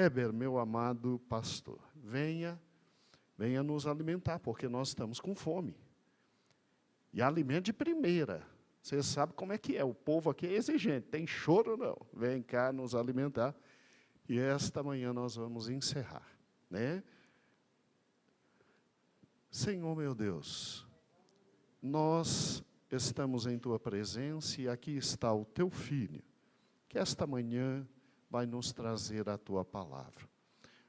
Heber, meu amado pastor, venha nos alimentar, porque nós estamos com fome. E alimento de primeira. Você sabe como é que é, o povo aqui é exigente, tem choro ou não? Vem cá nos alimentar. E esta manhã nós vamos encerrar, né? Senhor meu Deus, nós estamos em Tua presença e aqui está o Teu Filho, que esta manhã vai nos trazer a Tua palavra.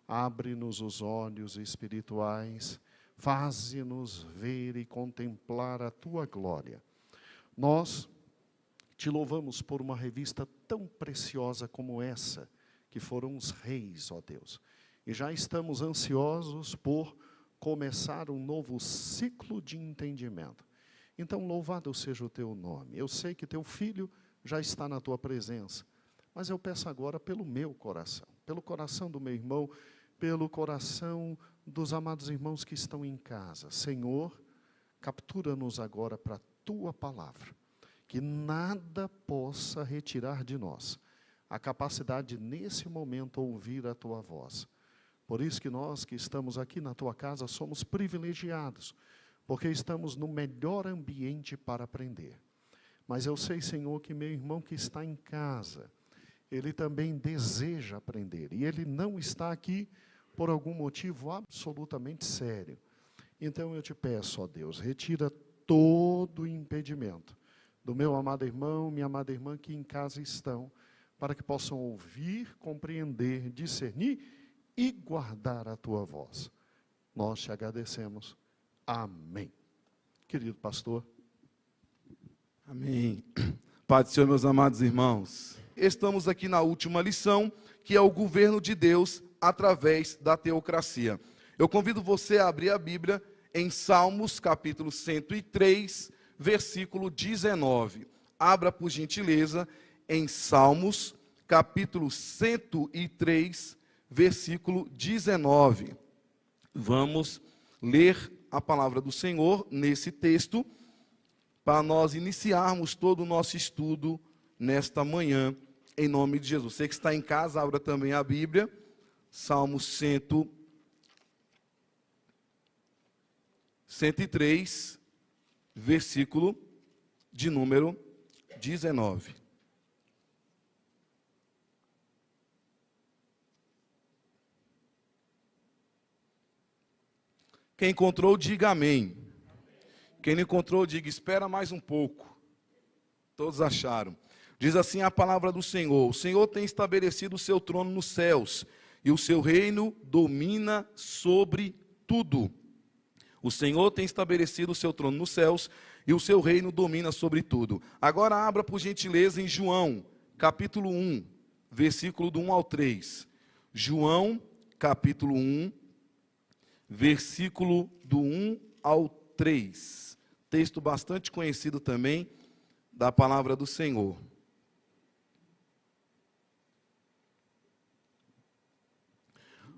Abre-nos os olhos espirituais, faze-nos ver e contemplar a Tua glória. Nós Te louvamos por uma revista tão preciosa como essa, que foram os reis, ó Deus. E já estamos ansiosos por começar um novo ciclo de entendimento. Então, louvado seja o Teu nome. Eu sei que Teu Filho já está na Tua presença, mas eu peço agora pelo meu coração, pelo coração do meu irmão, pelo coração dos amados irmãos que estão em casa. Senhor, captura-nos agora para a Tua palavra, que nada possa retirar de nós a capacidade de, nesse momento, ouvir a Tua voz. Por isso que nós que estamos aqui na Tua casa somos privilegiados, porque estamos no melhor ambiente para aprender. Mas eu sei, Senhor, que meu irmão que está em casa, ele também deseja aprender, e ele não está aqui por algum motivo absolutamente sério. Então eu Te peço, ó Deus, retira todo o impedimento do meu amado irmão, minha amada irmã que em casa estão, para que possam ouvir, compreender, discernir e guardar a Tua voz. Nós Te agradecemos. Amém. Querido pastor. Amém. Pai do Senhor, meus amados irmãos. Estamos aqui na última lição, que é o governo de Deus através da teocracia. Eu convido você a abrir a Bíblia em Salmos, capítulo 103, versículo 19. Abra, por gentileza, em Salmos, capítulo 103, versículo 19. Vamos ler a palavra do Senhor nesse texto, para nós iniciarmos todo o nosso estudo nesta manhã, em nome de Jesus. Você que está em casa, abra também a Bíblia, Salmo 103, versículo de número 19. Quem encontrou, diga amém. Quem não encontrou, diga, espera mais um pouco. Todos acharam. Diz assim a palavra do Senhor: o Senhor tem estabelecido o seu trono nos céus, e o seu reino domina sobre tudo. O Senhor tem estabelecido o seu trono nos céus, e o seu reino domina sobre tudo. Agora abra, por gentileza, em João, capítulo 1, versículo do 1 ao 3. João, capítulo 1, versículo do 1 ao 3. Texto bastante conhecido também da palavra do Senhor.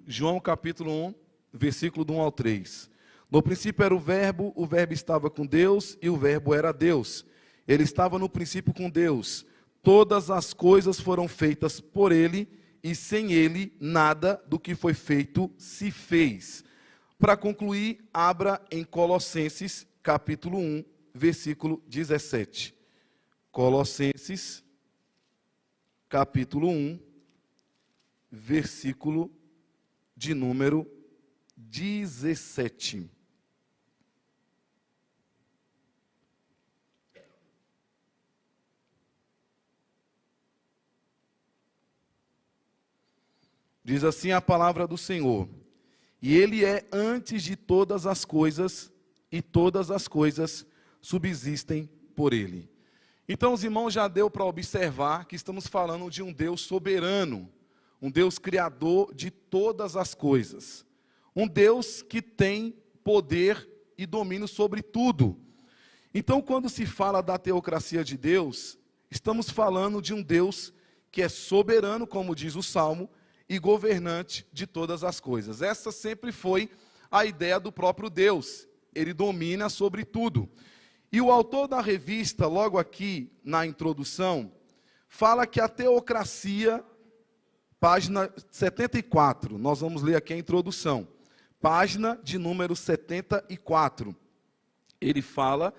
João capítulo 1, versículo do 1 ao 3. No princípio era o verbo estava com Deus e o verbo era Deus. Ele estava no princípio com Deus. Todas as coisas foram feitas por ele e sem ele nada do que foi feito se fez. Para concluir, abra em Colossenses capítulo 1, versículo 17. Colossenses capítulo 1, versículo de número 17. Diz assim a palavra do Senhor: e Ele é antes de todas as coisas, e todas as coisas subsistem por Ele. Então, os irmãos, já deu para observar que estamos falando de um Deus soberano, um Deus criador de todas as coisas, um Deus que tem poder e domínio sobre tudo. Então, quando se fala da teocracia de Deus, estamos falando de um Deus que é soberano, como diz o Salmo, e governante de todas as coisas. Essa sempre foi a ideia do próprio Deus. Ele domina sobre tudo. E o autor da revista, logo aqui na introdução, fala que a teocracia página 74. Nós vamos ler aqui a introdução. Página de número 74. Ele fala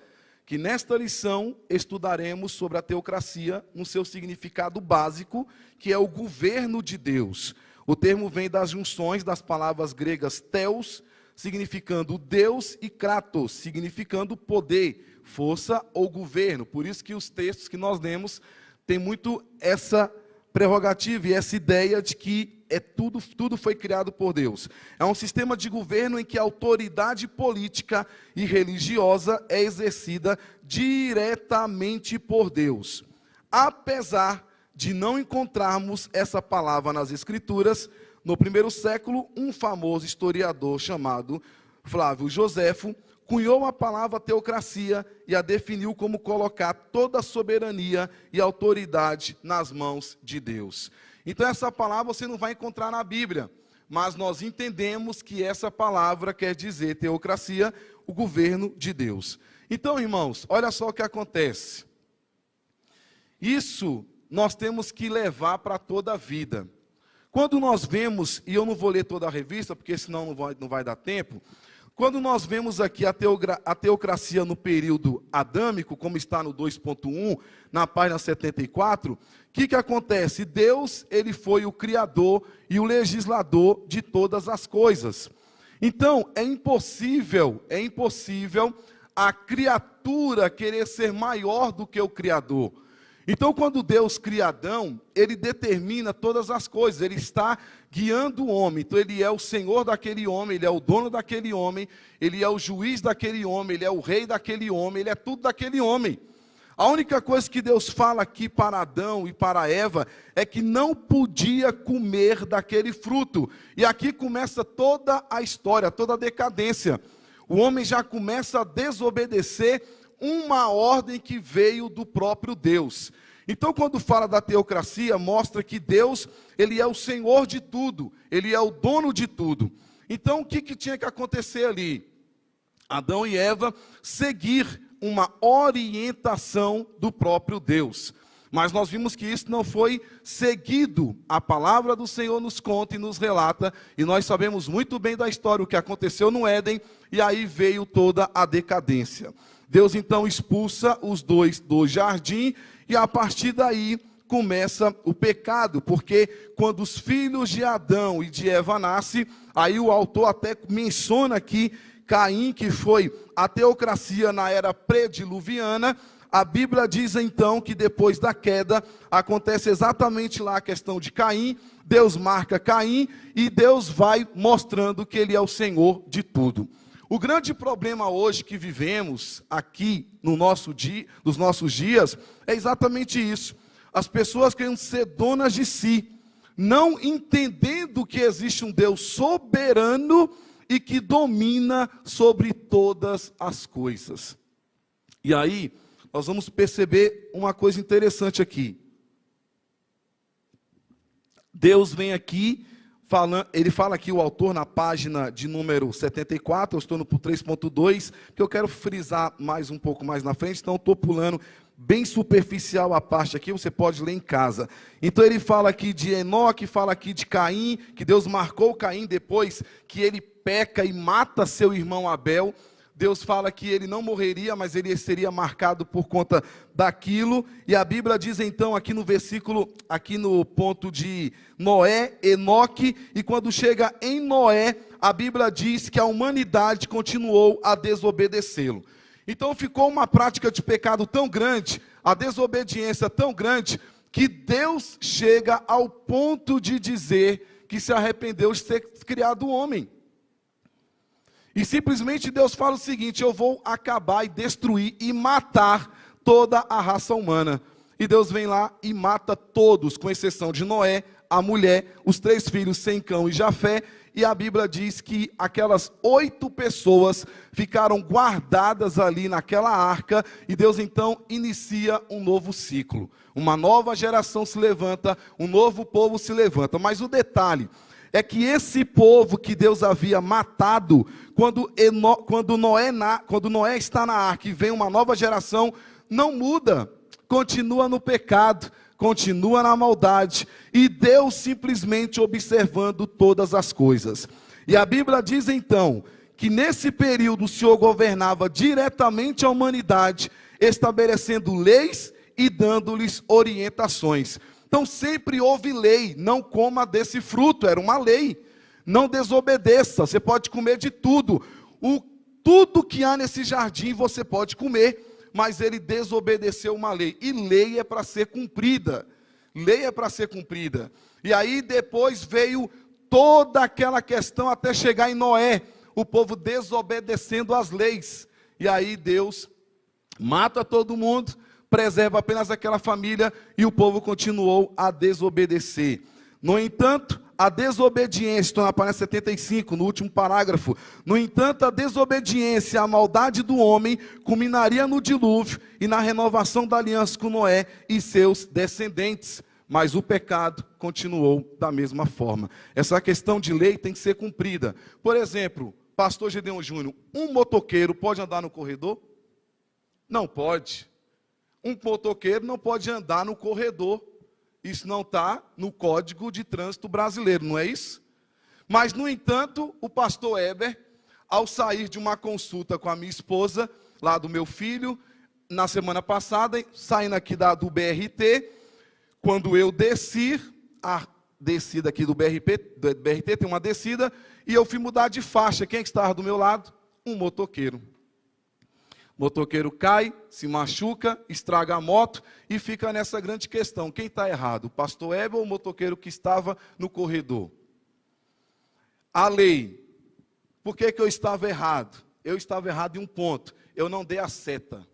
que nesta lição estudaremos sobre a teocracia no seu significado básico, que é o governo de Deus. O termo vem das junções das palavras gregas theos, significando Deus, e kratos, significando poder, força ou governo. Por isso que os textos que nós lemos têm muito essa prerrogativa e essa ideia de que tudo foi criado por Deus. É um sistema de governo em que a autoridade política e religiosa é exercida diretamente por Deus. Apesar de não encontrarmos essa palavra nas Escrituras, no primeiro século, um famoso historiador chamado Flávio Joséfo cunhou a palavra teocracia e a definiu como colocar toda a soberania e autoridade nas mãos de Deus. Então essa palavra você não vai encontrar na Bíblia, mas nós entendemos que essa palavra quer dizer teocracia, o governo de Deus. Então, irmãos, olha só o que acontece. Isso nós temos que levar para toda a vida. Quando nós vemos, e eu não vou ler toda a revista, porque senão não vai dar tempo. Quando nós vemos aqui a teocracia no período adâmico, como está no 2.1, na página 74, o que acontece? Deus, ele foi o criador e o legislador de todas as coisas. Então, é impossível a criatura querer ser maior do que o Criador. Então, quando Deus cria Adão, ele determina todas as coisas, ele está guiando o homem. Então, ele é o Senhor daquele homem, ele é o dono daquele homem, ele é o juiz daquele homem, ele é o rei daquele homem, ele é tudo daquele homem. A única coisa que Deus fala aqui para Adão e para Eva é que não podia comer daquele fruto. E aqui começa toda a história, toda a decadência. O homem já começa a desobedecer uma ordem que veio do próprio Deus. Então, quando fala da teocracia, mostra que Deus, ele é o Senhor de tudo, ele é o dono de tudo. Então, o que tinha que acontecer ali? Adão e Eva seguir uma orientação do próprio Deus. Mas nós vimos que isso não foi seguido. A palavra do Senhor nos conta e nos relata, e nós sabemos muito bem da história, o que aconteceu no Éden, e aí veio toda a decadência. Deus então expulsa os dois do jardim, e a partir daí começa o pecado, porque quando os filhos de Adão e de Eva nascem, aí o autor até menciona aqui Caim, que foi a teocracia na era pré-diluviana. A Bíblia diz então que depois da queda, acontece exatamente lá a questão de Caim, Deus marca Caim, e Deus vai mostrando que ele é o Senhor de tudo. O grande problema hoje que vivemos aqui nos nossos dias é exatamente isso. As pessoas querem ser donas de si, não entendendo que existe um Deus soberano e que domina sobre todas as coisas. E aí, nós vamos perceber uma coisa interessante aqui. Deus vem aqui, ele fala aqui, o autor, na página de número 74, eu estou no 3.2, que eu quero frisar mais um pouco mais na frente, então eu estou pulando bem superficial a parte aqui, você pode ler em casa. Então ele fala aqui de Enoque, fala aqui de Caim, que Deus marcou Caim depois que ele peca e mata seu irmão Abel. Deus fala que ele não morreria, mas ele seria marcado por conta daquilo. E a Bíblia diz então aqui no versículo, aqui no ponto de Noé, Enoque, e quando chega em Noé, a Bíblia diz que a humanidade continuou a desobedecê-lo. Então ficou uma prática de pecado tão grande, a desobediência tão grande, que Deus chega ao ponto de dizer que se arrependeu de ter criado o homem. E simplesmente Deus fala o seguinte: eu vou acabar e destruir e matar toda a raça humana. E Deus vem lá e mata todos, com exceção de Noé, a mulher, os 3 filhos, Sem, Cão e Jafé. E a Bíblia diz que aquelas 8 pessoas ficaram guardadas ali naquela arca. E Deus então inicia um novo ciclo. Uma nova geração se levanta, um novo povo se levanta. Mas o detalhe é que esse povo que Deus havia matado, quando Noé está na arca e vem uma nova geração, não muda, continua no pecado, continua na maldade, e Deus simplesmente observando todas as coisas. E a Bíblia diz então, que nesse período o Senhor governava diretamente a humanidade, estabelecendo leis e dando-lhes orientações. Então sempre houve lei, não coma desse fruto, era uma lei. Não desobedeça, você pode comer de tudo. Tudo que há nesse jardim você pode comer, mas ele desobedeceu uma lei. E lei é para ser cumprida. Lei é para ser cumprida. E aí depois veio toda aquela questão até chegar em Noé, o povo desobedecendo as leis. E aí Deus mata todo mundo, preserva apenas aquela família, e o povo continuou a desobedecer. No entanto, a desobediência, estou na página 75, no último parágrafo. No entanto, a desobediência e a maldade do homem culminaria no dilúvio e na renovação da aliança com Noé e seus descendentes. Mas o pecado continuou da mesma forma. Essa questão de lei tem que ser cumprida. Por exemplo, pastor Gedeon Júnior, um motoqueiro pode andar no corredor? Não pode. Um motoqueiro não pode andar no corredor. Isso não está no Código de Trânsito Brasileiro, não é isso? Mas, no entanto, o pastor Heber, ao sair de uma consulta com a minha esposa, lá do meu filho, na semana passada, saindo aqui do BRT, quando eu desci, a descida aqui do BRT tem uma descida, e eu fui mudar de faixa. Quem é que estava do meu lado? Um motoqueiro. O motoqueiro cai, se machuca, estraga a moto e fica nessa grande questão. Quem está errado? O pastor Heber ou o motoqueiro que estava no corredor? A lei. Por que eu estava errado? Eu estava errado em um ponto. Eu não dei a seta.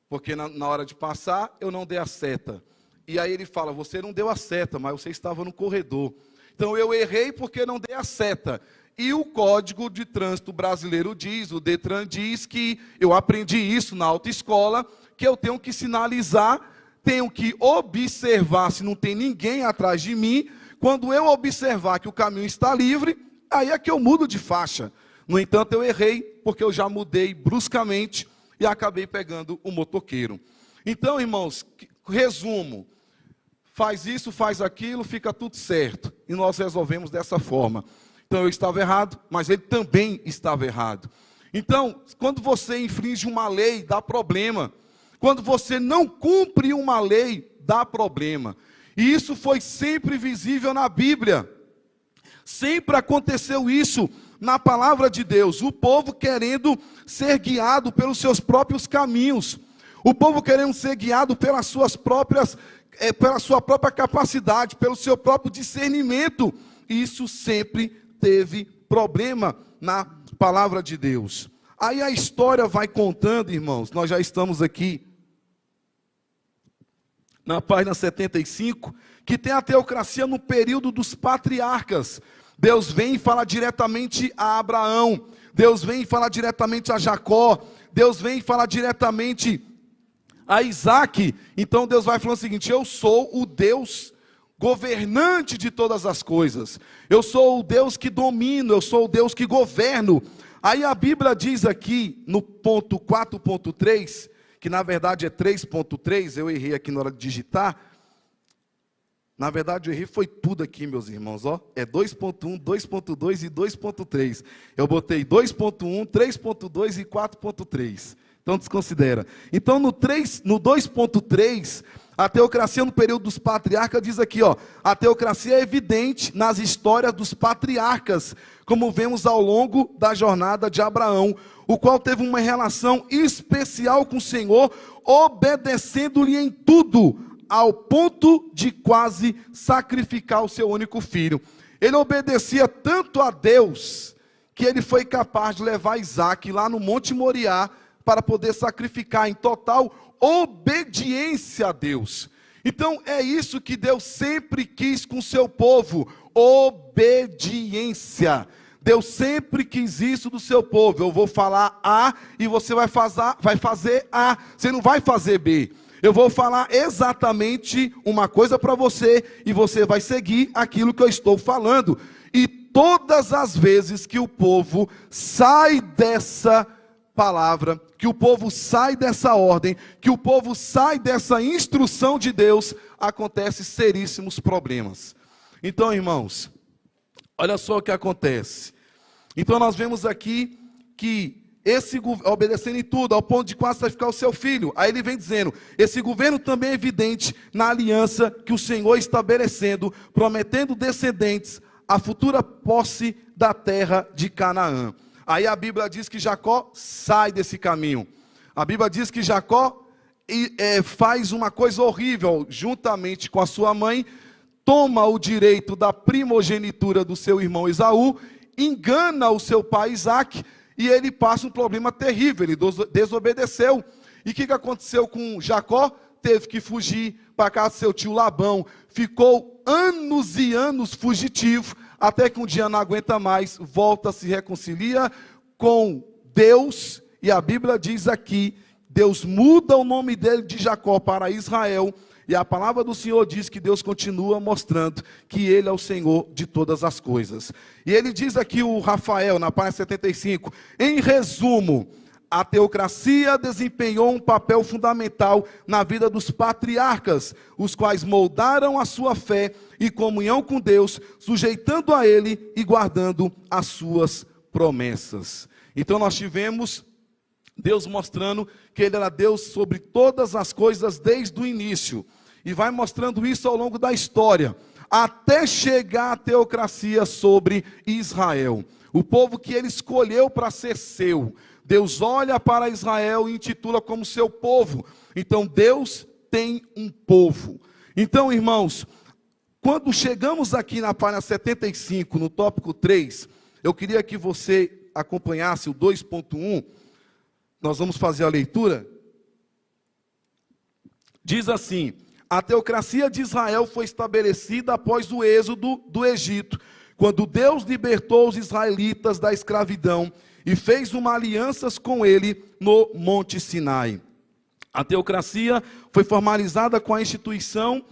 Porque na hora de passar, eu não dei a seta. E aí ele fala, você não deu a seta, mas você estava no corredor. Então eu errei porque não dei a seta. E o Código de Trânsito Brasileiro diz, o Detran diz que, eu aprendi isso na autoescola, que eu tenho que sinalizar, tenho que observar se não tem ninguém atrás de mim. Quando eu observar que o caminho está livre, aí é que eu mudo de faixa. No entanto, eu errei, porque eu já mudei bruscamente e acabei pegando o motoqueiro. Então, irmãos, resumo, faz isso, faz aquilo, fica tudo certo. E nós resolvemos dessa forma. Então eu estava errado, mas ele também estava errado. Então, quando você infringe uma lei, dá problema. Quando você não cumpre uma lei, dá problema. E isso foi sempre visível na Bíblia. Sempre aconteceu isso na palavra de Deus. O povo querendo ser guiado pelos seus próprios caminhos. O povo querendo ser guiado pelas suas próprias, pela sua própria capacidade, pelo seu próprio discernimento. Isso sempre teve problema na palavra de Deus. Aí a história vai contando, irmãos, nós já estamos aqui na página 75, que tem a teocracia no período dos patriarcas. Deus vem e fala diretamente a Abraão, Deus vem e fala diretamente a Jacó, Deus vem e fala diretamente a Isaac. Então Deus vai falando o seguinte, eu sou o Deus governante de todas as coisas. Eu sou o Deus que domino, eu sou o Deus que governo. Aí a Bíblia diz aqui, no ponto 4.3, que na verdade é 3.3, eu errei aqui na hora de digitar. Na verdade eu errei, foi tudo aqui, meus irmãos, ó. É 2.1, 2.2 e 2.3. Eu botei 2.1, 3.2 e 4.3. Então desconsidera. Então no 2.3... a teocracia no período dos patriarcas diz aqui, ó, a teocracia é evidente nas histórias dos patriarcas, como vemos ao longo da jornada de Abraão, o qual teve uma relação especial com o Senhor, obedecendo-lhe em tudo, ao ponto de quase sacrificar o seu único filho. Ele obedecia tanto a Deus, que ele foi capaz de levar Isaac lá no Monte Moriá, para poder sacrificar em total obediência a Deus. Então é isso que Deus sempre quis com o seu povo, obediência. Deus sempre quis isso do seu povo. Eu vou falar A e você vai fazer A, você não vai fazer B. Eu vou falar exatamente uma coisa para você e você vai seguir aquilo que eu estou falando. E todas as vezes que o povo sai dessa palavra, que o povo sai dessa ordem, que o povo sai dessa instrução de Deus, acontecem seríssimos problemas. Então, irmãos, olha só o que acontece. Então nós vemos aqui que esse obedecendo em tudo, ao ponto de quase sacrificar o seu filho. Aí ele vem dizendo, esse governo também é evidente na aliança que o Senhor estabelecendo, prometendo descendentes a futura posse da terra de Canaã. Aí a Bíblia diz que Jacó sai desse caminho. A Bíblia diz que Jacó faz uma coisa horrível, juntamente com a sua mãe, toma o direito da primogenitura do seu irmão Esaú, engana o seu pai Isaque, e ele passa um problema terrível, ele desobedeceu. E o que aconteceu com Jacó? Teve que fugir para casa do seu tio Labão, ficou anos e anos fugitivo, até que um dia não aguenta mais, volta, se reconcilia com Deus, e a Bíblia diz aqui, Deus muda o nome dele de Jacó para Israel, e a palavra do Senhor diz que Deus continua mostrando que Ele é o Senhor de todas as coisas. E ele diz aqui, o Rafael, na página 75, em resumo, a teocracia desempenhou um papel fundamental na vida dos patriarcas, os quais moldaram a sua fé e comunhão com Deus, sujeitando a Ele e guardando as suas promessas. Então nós tivemos Deus mostrando que Ele era Deus sobre todas as coisas desde o início. E vai mostrando isso ao longo da história, até chegar a teocracia sobre Israel. O povo que Ele escolheu para ser seu. Deus olha para Israel e intitula como seu povo. Então Deus tem um povo. Então, irmãos, quando chegamos aqui na página 75, no tópico 3, eu queria que você acompanhasse o 2.1. Nós vamos fazer a leitura. Diz assim: a teocracia de Israel foi estabelecida após o êxodo do Egito, quando Deus libertou os israelitas da escravidão e fez uma aliança com ele no Monte Sinai. A teocracia foi formalizada com a instituição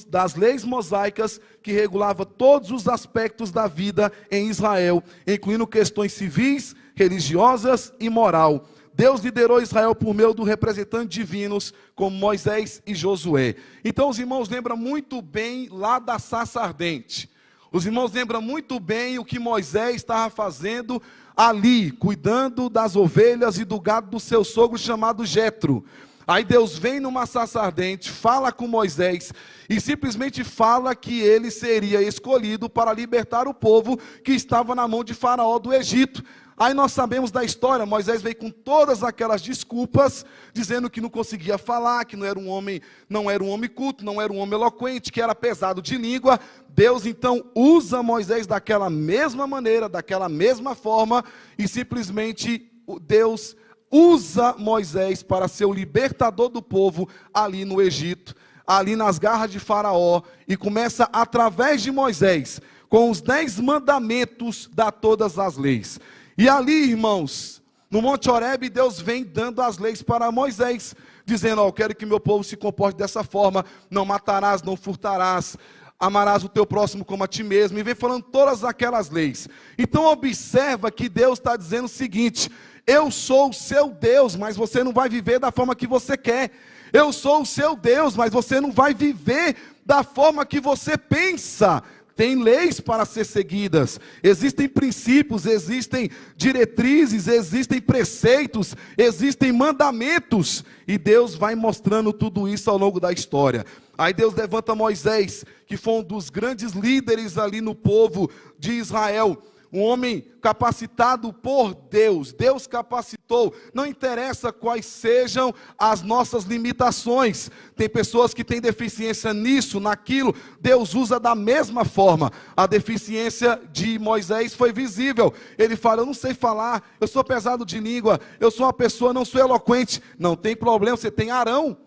das leis mosaicas que regulava todos os aspectos da vida em Israel, incluindo questões civis, religiosas e moral. Deus liderou Israel por meio dos representantes divinos, como Moisés e Josué. Então os irmãos lembram muito bem lá da sarça ardente. Os irmãos lembram muito bem o que Moisés estava fazendo ali, cuidando das ovelhas e do gado do seu sogro chamado Jetro. Aí Deus vem numa sarça ardente, fala com Moisés e simplesmente fala que ele seria escolhido para libertar o povo que estava na mão de Faraó do Egito. Aí nós sabemos da história, Moisés veio com todas aquelas desculpas, dizendo que não conseguia falar, que não era um homem culto, não era um homem eloquente, que era pesado de língua. Deus então usa Moisés daquela mesma maneira, daquela mesma forma, e simplesmente Deus usa Moisés para ser o libertador do povo ali no Egito, ali nas garras de Faraó, e começa através de Moisés, com os 10 mandamentos, dar todas as leis. E ali, irmãos, no Monte Horebe, Deus vem dando as leis para Moisés, dizendo: eu quero que meu povo se comporte dessa forma, não matarás, não furtarás, amarás o teu próximo como a ti mesmo, e vem falando todas aquelas leis. Então observa que Deus está dizendo o seguinte: eu sou o seu Deus, mas você não vai viver da forma que você quer. Eu sou o seu Deus, mas você não vai viver da forma que você pensa. Tem leis para ser seguidas, existem princípios, existem diretrizes, existem preceitos, existem mandamentos, e Deus vai mostrando tudo isso ao longo da história. Aí Deus levanta Moisés, que foi um dos grandes líderes ali no povo de Israel, um homem capacitado por Deus, Deus capacitou, não interessa quais sejam as nossas limitações, tem pessoas que têm deficiência nisso, naquilo, Deus usa da mesma forma. A deficiência de Moisés foi visível, ele fala: eu não sei falar, eu sou pesado de língua, eu sou uma pessoa, não sou eloquente. Não tem problema, você tem Arão,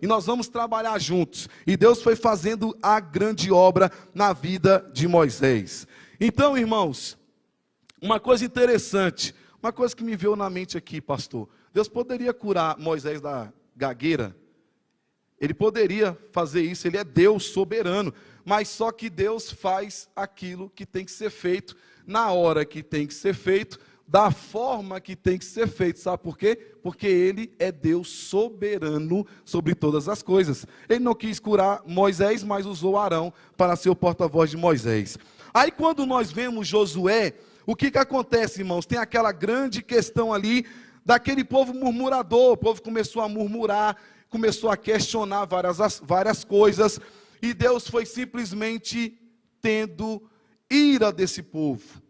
e nós vamos trabalhar juntos. E Deus foi fazendo a grande obra na vida de Moisés. Então, irmãos, uma coisa interessante, uma coisa que me veio na mente aqui, pastor: Deus poderia curar Moisés da gagueira, ele poderia fazer isso, ele é Deus soberano, mas só que Deus faz aquilo que tem que ser feito, na hora que tem que ser feito, da forma que tem que ser feito. Sabe por quê? Porque ele é Deus soberano sobre todas as coisas. Ele não quis curar Moisés, mas usou Arão para ser o porta-voz de Moisés. Aí quando nós vemos Josué, o que acontece, irmãos? Tem aquela grande questão ali daquele povo murmurador. O povo começou a murmurar, começou a questionar várias coisas, e Deus foi simplesmente tendo ira desse povo.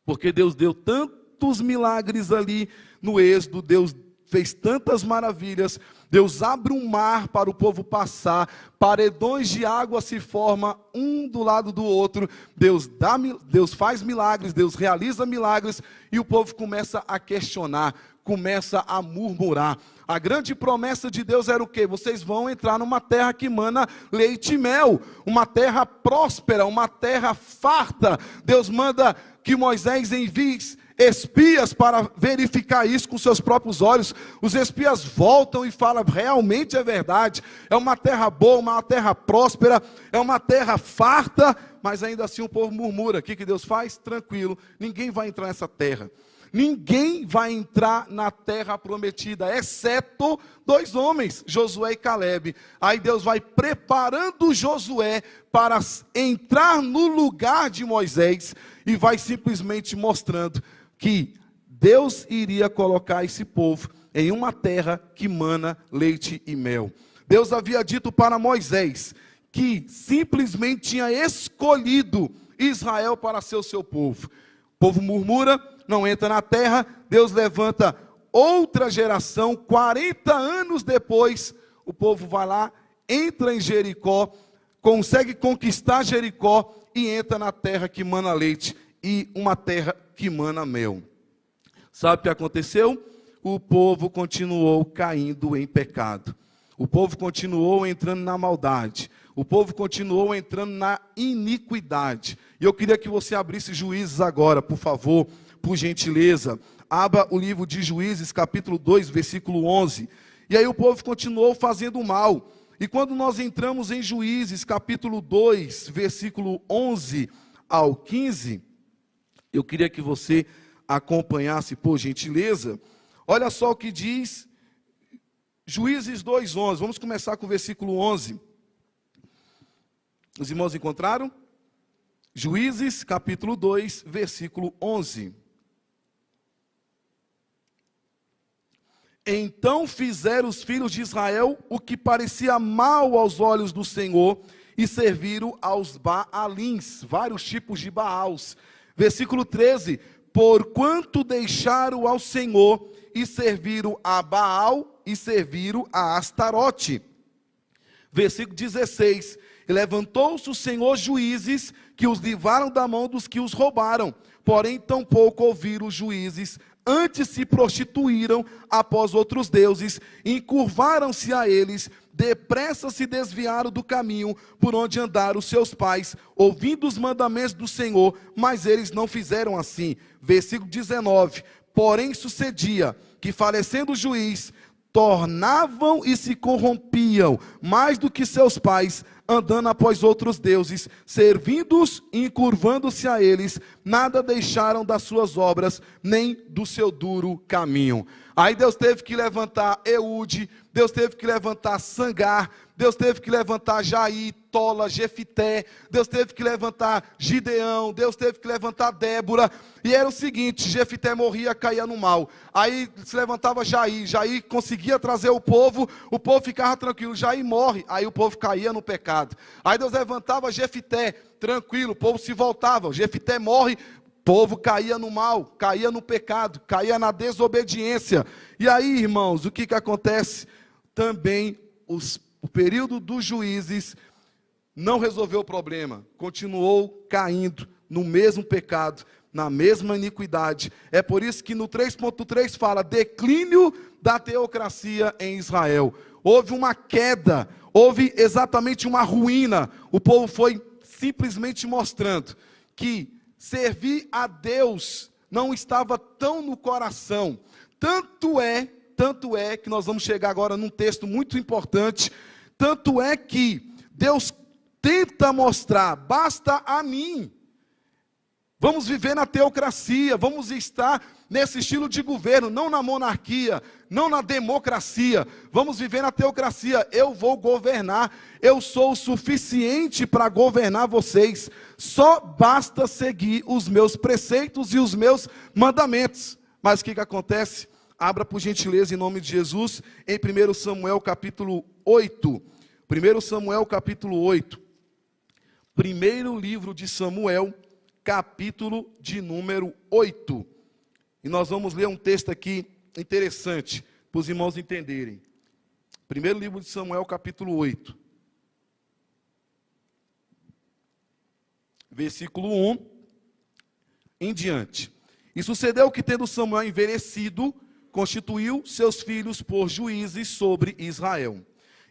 Porque Deus deu tantos milagres ali no Êxodo, Deus fez tantas maravilhas, Deus abre um mar para o povo passar, paredões de água se formam um do lado do outro, Deus faz milagres, Deus realiza milagres, e o povo começa a questionar, começa a murmurar. A grande promessa de Deus era o quê? Vocês vão entrar numa terra que mana leite e mel, uma terra próspera, uma terra farta. Deus manda que Moisés envie espias para verificar isso com seus próprios olhos. Os espias voltam e falam, realmente é verdade, é uma terra boa, uma terra próspera, é uma terra farta, mas ainda assim o povo murmura. O que Deus faz? Tranquilo, ninguém vai entrar nessa terra. Ninguém vai entrar na terra prometida, exceto 2 homens, Josué e Calebe. Aí Deus vai preparando Josué para entrar no lugar de Moisés e vai simplesmente mostrando que Deus iria colocar esse povo em uma terra que mana leite e mel. Deus havia dito para Moisés que simplesmente tinha escolhido Israel para ser o seu povo. O povo murmura, não entra na terra. Deus levanta outra geração, 40 anos depois, o povo vai lá, entra em Jericó, consegue conquistar Jericó e entra na terra que mana leite e uma terra que mana mel. Sabe o que aconteceu? O povo continuou caindo em pecado. O povo continuou entrando na maldade. O povo continuou entrando na iniquidade. E eu queria que você abrisse Juízes agora, por favor, por gentileza. Abra o livro de Juízes, capítulo 2, versículo 11. E aí o povo continuou fazendo mal. E quando nós entramos em Juízes, capítulo 2, versículo 11 ao 15, eu queria que você acompanhasse, por gentileza. Olha só o que diz Juízes 2:11. Vamos começar com o versículo 11. Os irmãos encontraram? Juízes, capítulo 2, versículo 11. Então fizeram os filhos de Israel o que parecia mal aos olhos do Senhor, e serviram aos Baalins, vários tipos de Baals. Versículo 13, porquanto deixaram ao Senhor, e serviram a Baal, e serviram a Astarote. Versículo 16, e levantou-se o Senhor juízes, que os livraram da mão dos que os roubaram, porém tampouco ouviram os juízes, antes se prostituíram após outros deuses, encurvaram-se a eles, depressa se desviaram do caminho por onde andaram os seus pais, ouvindo os mandamentos do Senhor, mas eles não fizeram assim. Versículo 19, porém sucedia que, falecendo o juiz, tornavam e se corrompiam mais do que seus pais, andando após outros deuses, servindo-os e encurvando-se a eles, nada deixaram das suas obras, nem do seu duro caminho. Aí Deus teve que levantar Eude, Deus teve que levantar Sangar, Deus teve que levantar Jair, Tola, Jefité, Deus teve que levantar Gideão, Deus teve que levantar Débora, e era o seguinte, Jefité morria, caía no mal, aí se levantava Jair, Jair conseguia trazer o povo ficava tranquilo, Jair morre, aí o povo caía no pecado, aí Deus levantava Jefité, tranquilo, o povo se voltava, Jefité morre, o povo caía no mal, caía no pecado, caía na desobediência, e aí irmãos, o que acontece? Também o período dos juízes não resolveu o problema, continuou caindo no mesmo pecado, na mesma iniquidade. É por isso que no 3.3 fala declínio da teocracia em Israel. Houve uma queda, houve exatamente uma ruína. O povo foi simplesmente mostrando que servir a Deus não estava tão no coração. Tanto é que nós vamos chegar agora num texto muito importante, tanto é que Deus tenta mostrar, basta a mim Vamos viver na teocracia, vamos estar nesse estilo de governo, não na monarquia, não na democracia. Vamos viver na teocracia. Eu vou governar, eu sou o suficiente para governar vocês. Só basta seguir os meus preceitos e os meus mandamentos. Mas o que acontece? Abra por gentileza em nome de Jesus, em 1 Samuel capítulo 8. 1 Samuel capítulo 8. Primeiro livro de Samuel, capítulo de número 8. E nós vamos ler um texto aqui interessante, para os irmãos entenderem. Primeiro livro de Samuel, capítulo 8. Versículo 1 em diante. E sucedeu que, tendo Samuel envelhecido, constituiu seus filhos por juízes sobre Israel.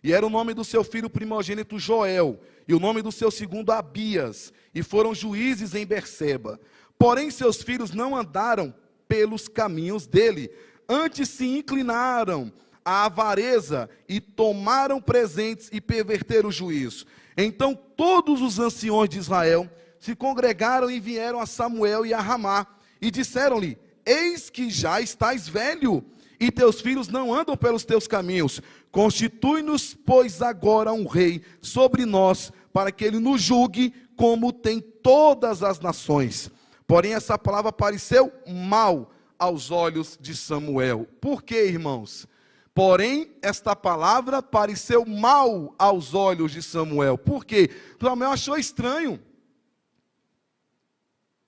E era o nome do seu filho primogênito Joel, e o nome do seu segundo Abias, e foram juízes em Berseba. Porém seus filhos não andaram pelos caminhos dele, antes se inclinaram à avareza, e tomaram presentes e perverteram o juízo. Então todos os anciões de Israel se congregaram e vieram a Samuel e a Ramá, e disseram-lhe: eis que já estás velho, e teus filhos não andam pelos teus caminhos. Constitui-nos, pois, agora um rei sobre nós, para que ele nos julgue, como tem todas as nações. Porém, essa palavra pareceu mal aos olhos de Samuel. Por quê, irmãos? Porém, esta palavra pareceu mal aos olhos de Samuel. Por quê? Samuel achou estranho.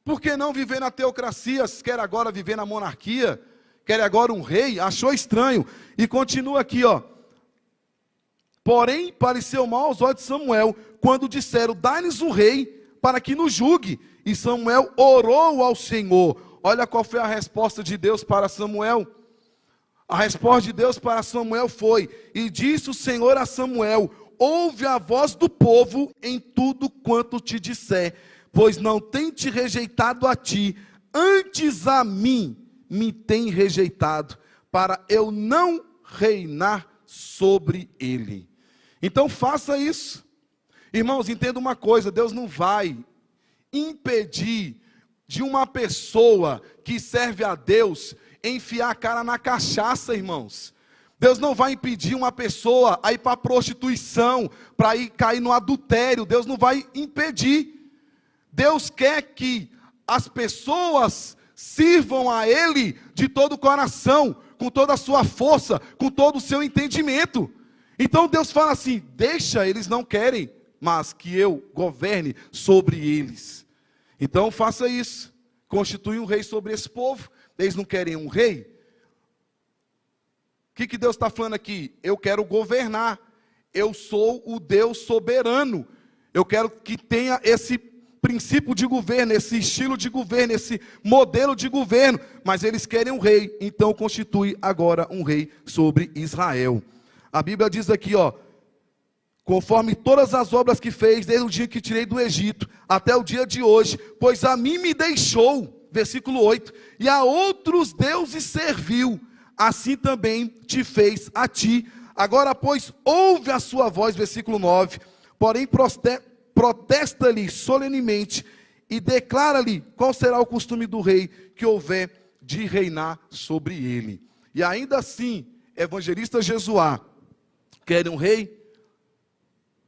Por que não viver na teocracia? Quer agora viver na monarquia? Quer agora um rei? Achou estranho. E continua aqui, ó. Porém, pareceu mal aos olhos de Samuel, quando disseram: dá-nos um rei, para que nos julgue. E Samuel orou ao Senhor. Olha qual foi a resposta de Deus para Samuel. A resposta de Deus para Samuel foi: e disse o Senhor a Samuel: ouve a voz do povo em tudo quanto te disser, pois não tem te rejeitado a ti, antes a mim me tem rejeitado, para eu não reinar sobre ele. Então faça isso. Irmãos, entenda uma coisa: Deus não vai impedir de uma pessoa que serve a Deus enfiar a cara na cachaça, irmãos. Deus não vai impedir uma pessoa a ir para a prostituição, para ir cair no adultério. Deus não vai impedir. Deus quer que as pessoas sirvam a Ele de todo o coração, com toda a sua força, com todo o seu entendimento. Então Deus fala assim: deixa, eles não querem, mas que eu governe sobre eles. Então faça isso, constitui um rei sobre esse povo. Eles não querem um rei? O que Deus está falando aqui? Eu quero governar, eu sou o Deus soberano, eu quero que tenha esse princípio de governo, esse estilo de governo, esse modelo de governo, mas eles querem um rei, então constitui agora um rei sobre Israel. A Bíblia diz aqui, ó: conforme todas as obras que fez, desde o dia que tirei do Egito, até o dia de hoje, pois a mim me deixou, versículo 8, e a outros deuses serviu, assim também te fez a ti. Agora, pois, ouve a sua voz, versículo 9, porém protesta-lhe solenemente e declara-lhe qual será o costume do rei que houver de reinar sobre ele. E ainda assim, evangelista Jesuá, querem um rei?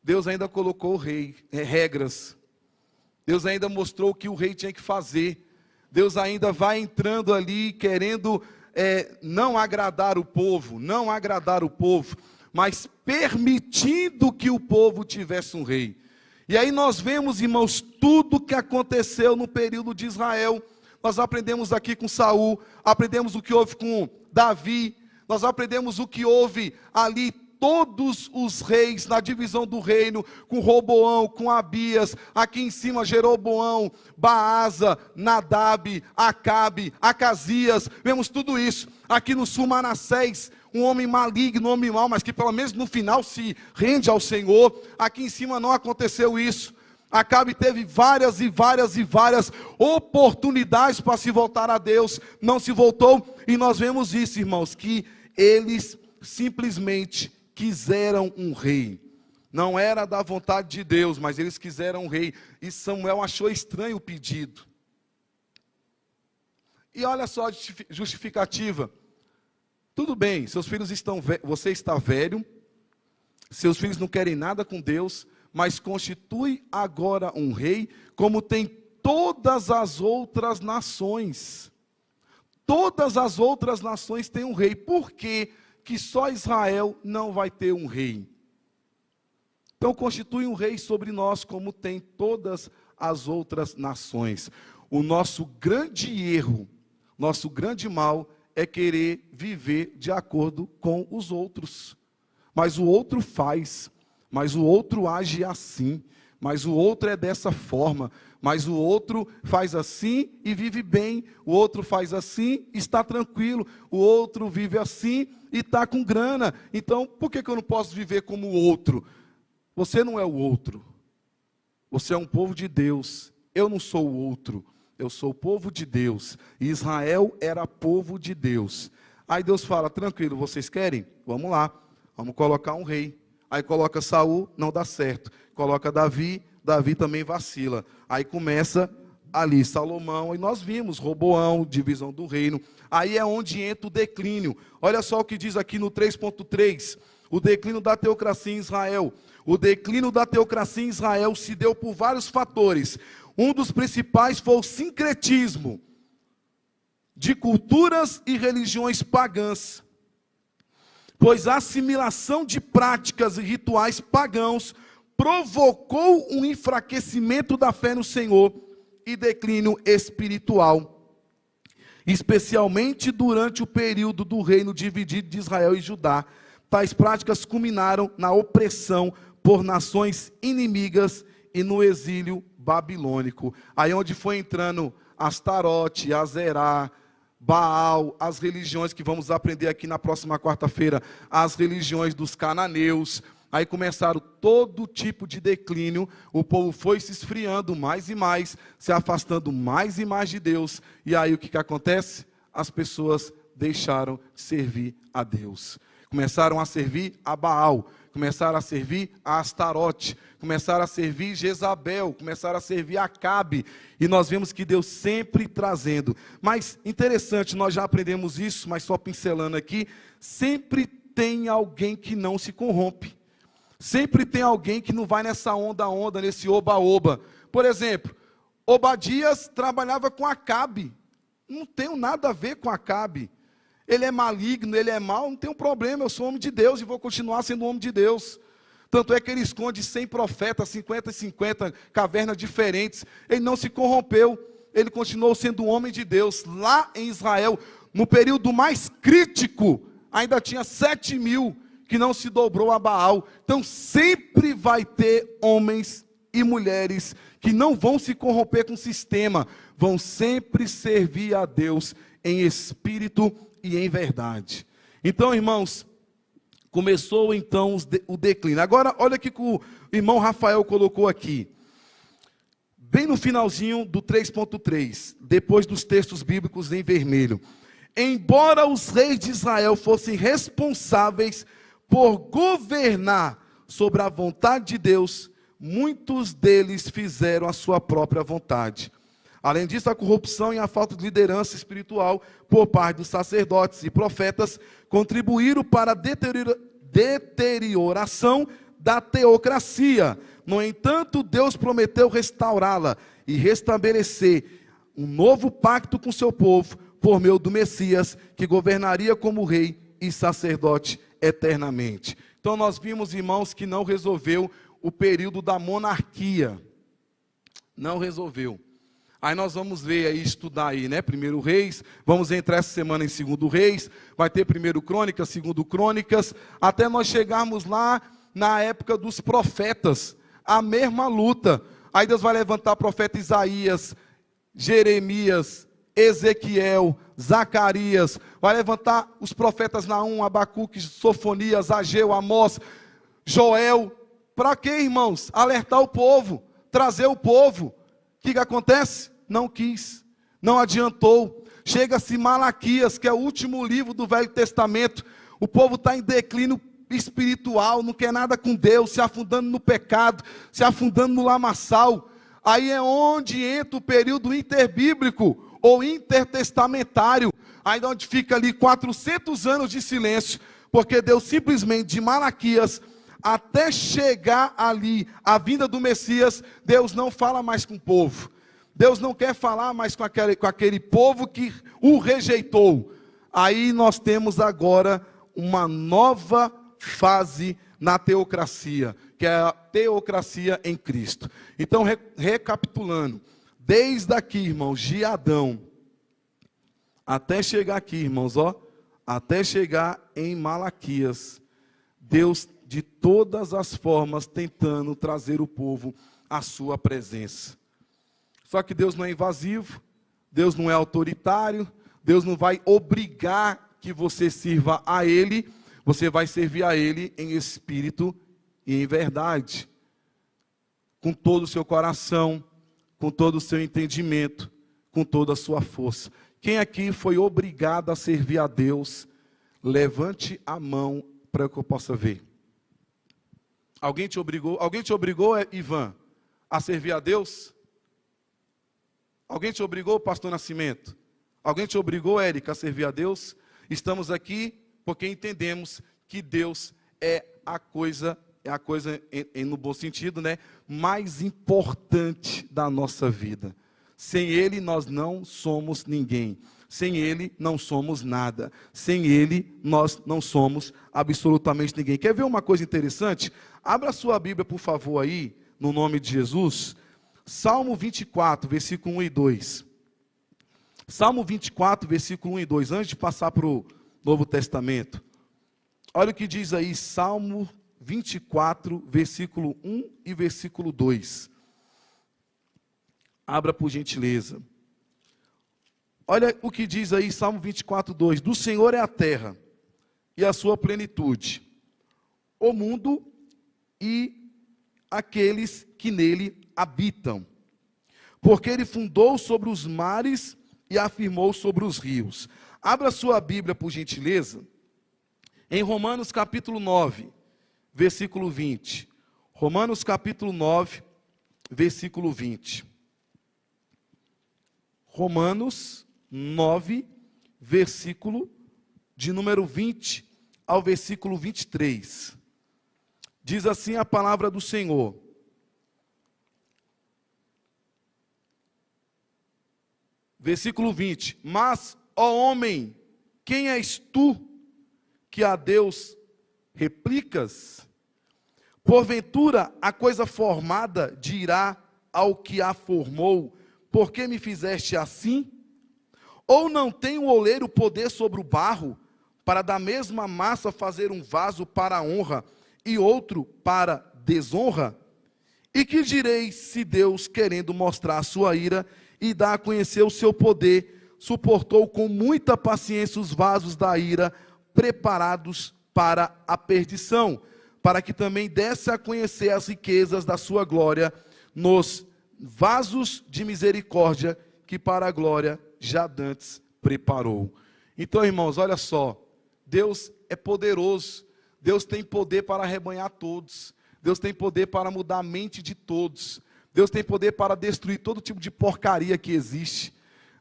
Deus ainda colocou regras. Deus ainda mostrou o que o rei tinha que fazer. Deus ainda vai entrando ali querendo não agradar o povo, mas permitindo que o povo tivesse um rei. E aí nós vemos, irmãos, tudo o que aconteceu no período de Israel. Nós aprendemos aqui com Saul, aprendemos o que houve com Davi, nós aprendemos o que houve ali, todos os reis na divisão do reino, com Roboão, com Abias, aqui em cima Jeroboão, Baasa, Nadab, Acabe, Acasias, vemos tudo isso. Aqui no sul Manassés, um homem maligno, um homem mau, mas que pelo menos no final se rende ao Senhor. Aqui em cima não aconteceu isso. Acabe teve várias oportunidades para se voltar a Deus, não se voltou, e nós vemos isso, irmãos, que eles simplesmente quiseram um rei. Não era da vontade de Deus, mas eles quiseram um rei. E Samuel achou estranho o pedido. E olha só a justificativa. Tudo bem, você está velho, seus filhos não querem nada com Deus, mas constitui agora um rei, como tem todas as outras nações. Todas as outras nações têm um rei. Por que que só Israel não vai ter um rei? Então constitui um rei sobre nós, como tem todas as outras nações. O nosso grande erro, nosso grande mal, é querer viver de acordo com os outros. Mas o outro faz, mas o outro age assim, mas o outro é dessa forma, mas o outro faz assim e vive bem, o outro faz assim e está tranquilo, o outro vive assim e está com grana. Então, por que eu não posso viver como o outro? Você não é o outro, você é um povo de Deus, eu não sou o outro. Eu sou o povo de Deus. E Israel era povo de Deus. Aí Deus fala, tranquilo, vocês querem? Vamos lá, vamos colocar um rei. Aí coloca Saul, não dá certo. Coloca Davi, Davi também vacila. Aí começa ali Salomão, e nós vimos Roboão, divisão do reino. Aí é onde entra o declínio. Olha só o que diz aqui no 3.3, o declínio da teocracia em Israel. O declínio da teocracia em Israel se deu por vários fatores. Um dos principais foi o sincretismo de culturas e religiões pagãs, pois a assimilação de práticas e rituais pagãos provocou um enfraquecimento da fé no Senhor e declínio espiritual, especialmente durante o período do reino dividido de Israel e Judá. Tais práticas culminaram na opressão por nações inimigas e no exílio babilônico. Aí onde foi entrando Astarote, Azerá, Baal, as religiões que vamos aprender aqui na próxima quarta-feira, as religiões dos cananeus. Aí começaram todo tipo de declínio, o povo foi se esfriando mais e mais, se afastando mais e mais de Deus. E aí o que acontece? As pessoas deixaram de servir a Deus. Começaram a servir a Baal, começaram a servir a Astarote, começaram a servir Jezabel, começaram a servir Acabe, e nós vemos que Deus sempre trazendo. Mas interessante, nós já aprendemos isso, mas só pincelando aqui, sempre tem alguém que não se corrompe, sempre tem alguém que não vai nessa onda, nesse oba-oba. Por exemplo, Obadias trabalhava com Acabe, não tenho nada a ver com Acabe. Ele é maligno, ele é mau, não tem um problema, eu sou homem de Deus e vou continuar sendo homem de Deus. Tanto é que ele esconde 100 profetas, 50 e 50 cavernas diferentes. Ele não se corrompeu, ele continuou sendo um homem de Deus. Lá em Israel, no período mais crítico, ainda tinha 7.000 que não se dobrou a Baal. Então sempre vai ter homens e mulheres que não vão se corromper com o sistema, vão sempre servir a Deus em espírito e em verdade. Então, irmãos, começou então o declínio. Agora, olha o que o irmão Rafael colocou aqui. Bem no finalzinho do 3.3, depois dos textos bíblicos em vermelho. Embora os reis de Israel fossem responsáveis por governar sobre a vontade de Deus, muitos deles fizeram a sua própria vontade. Além disso, a corrupção e a falta de liderança espiritual por parte dos sacerdotes e profetas contribuíram para a deterioração da teocracia. No entanto, Deus prometeu restaurá-la e restabelecer um novo pacto com seu povo por meio do Messias, que governaria como rei e sacerdote eternamente. Então nós vimos, irmãos, que não resolveu o período da monarquia. Não resolveu. Aí nós vamos ver aí, estudar aí, né? Primeiro Reis, vamos entrar essa semana em Segundo Reis, vai ter Primeiro Crônicas, Segundo Crônicas, até nós chegarmos lá na época dos profetas, a mesma luta. Aí Deus vai levantar profeta Isaías, Jeremias, Ezequiel, Zacarias, vai levantar os profetas Naum, Abacuque, Sofonias, Ageu, Amós, Joel. Para quê, irmãos? Alertar o povo, trazer o povo. O que acontece? Não quis, não adiantou. Chega-se Malaquias, que é o último livro do Velho Testamento. O povo está em declínio espiritual, não quer nada com Deus, se afundando no pecado, se afundando no lamaçal. Aí é onde entra o período interbíblico, ou intertestamentário, ainda onde fica ali 400 anos de silêncio, porque Deus simplesmente, de Malaquias até chegar ali a vinda do Messias, Deus não fala mais com o povo. Deus não quer falar mais com aquele povo que o rejeitou. Aí nós temos agora uma nova fase na teocracia, que é a teocracia em Cristo. Então, recapitulando, desde aqui, irmãos, de Adão, até chegar aqui, irmãos, até chegar em Malaquias, Deus, de todas as formas, tentando trazer o povo à sua presença. Só que Deus não é invasivo, Deus não é autoritário, Deus não vai obrigar que você sirva a Ele, você vai servir a Ele em espírito e em verdade, com todo o seu coração, com todo o seu entendimento, com toda a sua força. Quem aqui foi obrigado a servir a Deus, levante a mão para que eu possa ver. Alguém te obrigou, Ivan, a servir a Deus? Alguém te obrigou, pastor Nascimento? Alguém te obrigou, Érica, a servir a Deus? Estamos aqui porque entendemos que Deus é a coisa no bom sentido, né, mais importante da nossa vida. Sem Ele nós não somos ninguém. Sem Ele não somos nada. Sem Ele nós não somos absolutamente ninguém. Quer ver uma coisa interessante? Abra a sua Bíblia, por favor, aí, no nome de Jesus. Salmo 24, versículo 1 e 2. Salmo 24, versículo 1 e 2. Antes de passar para o Novo Testamento. Olha o que diz aí, Salmo 24, versículo 1 e versículo 2. Abra por gentileza. Olha o que diz aí, Salmo 24, 2. Do Senhor é a terra e a sua plenitude, o mundo e aqueles que nele habitam. Porque ele fundou sobre os mares e afirmou sobre os rios. Abra sua Bíblia, por gentileza, em Romanos capítulo 9, versículo 20. Romanos capítulo 9, versículo 20. Romanos 9, versículo de número 20 ao versículo 23. Diz assim a palavra do Senhor. Versículo 20. Mas, ó homem, quem és tu que a Deus replicas? Porventura a coisa formada dirá ao que a formou, por que me fizeste assim? Ou não tem o oleiro poder sobre o barro, para da mesma massa fazer um vaso para a honra e outro para desonra? E que direis se Deus, querendo mostrar a sua ira e dar a conhecer o seu poder, suportou com muita paciência os vasos da ira, preparados para a perdição, para que também desse a conhecer as riquezas da sua glória nos vasos de misericórdia que para a glória já dantes preparou. Então, irmãos, olha só, Deus é poderoso, Deus tem poder para arrebanhar todos, Deus tem poder para mudar a mente de todos, Deus tem poder para destruir todo tipo de porcaria que existe,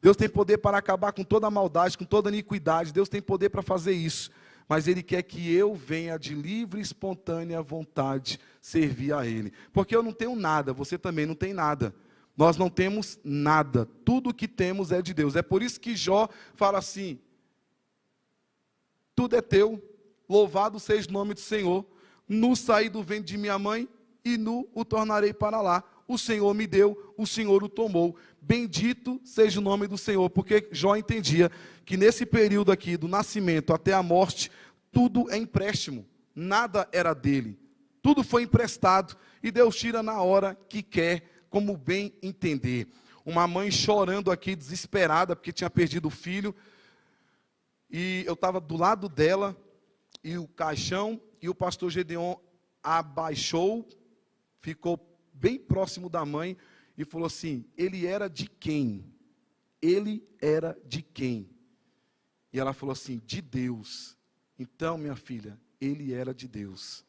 Deus tem poder para acabar com toda a maldade, com toda a iniquidade, Deus tem poder para fazer isso, mas Ele quer que eu venha de livre e espontânea vontade servir a Ele, porque eu não tenho nada, você também não tem nada, nós não temos nada, tudo que temos é de Deus, é por isso que Jó fala assim, tudo é teu, louvado seja o nome do Senhor, nu saí do ventre de minha mãe, e nu o tornarei para lá, o Senhor me deu, o Senhor o tomou, bendito seja o nome do Senhor, porque Jó entendia que nesse período aqui, do nascimento até a morte, tudo é empréstimo, nada era dele, tudo foi emprestado, e Deus tira na hora que quer, como bem entender. Uma mãe chorando aqui, desesperada, porque tinha perdido o filho, e eu estava do lado dela, e o caixão, e o pastor Gedeon abaixou, ficou bem próximo da mãe, e falou assim, ele era de quem? Ele era de quem? E ela falou assim, de Deus. Então, minha filha, ele era de Deus.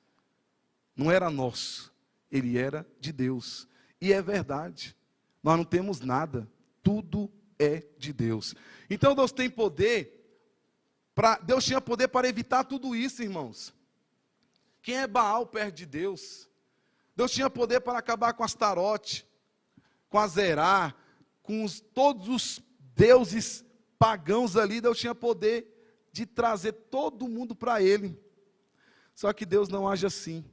Não era nosso, ele era de Deus. E é verdade, nós não temos nada, tudo é de Deus. Então Deus tem poder, Deus tinha poder para evitar tudo isso, irmãos. Quem é Baal perto de Deus? Deus tinha poder para acabar com Astarote, com Azerá, com todos os deuses pagãos ali. Deus tinha poder de trazer todo mundo para Ele. Só que Deus não age assim.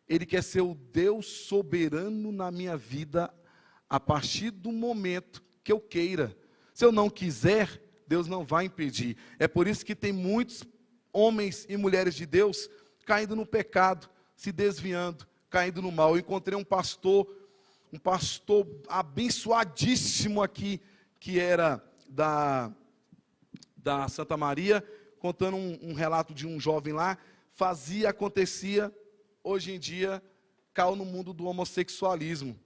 Ele quer ser o Deus soberano na minha vida a partir do momento que eu queira. Se eu não quiser, Deus não vai impedir. É por isso que tem muitos homens e mulheres de Deus caindo no pecado, se desviando, caindo no mal. Eu encontrei um pastor abençoadíssimo aqui, que era da Santa Maria, contando um relato de um jovem lá, fazia, acontecia, hoje em dia caiu no mundo do homossexualismo.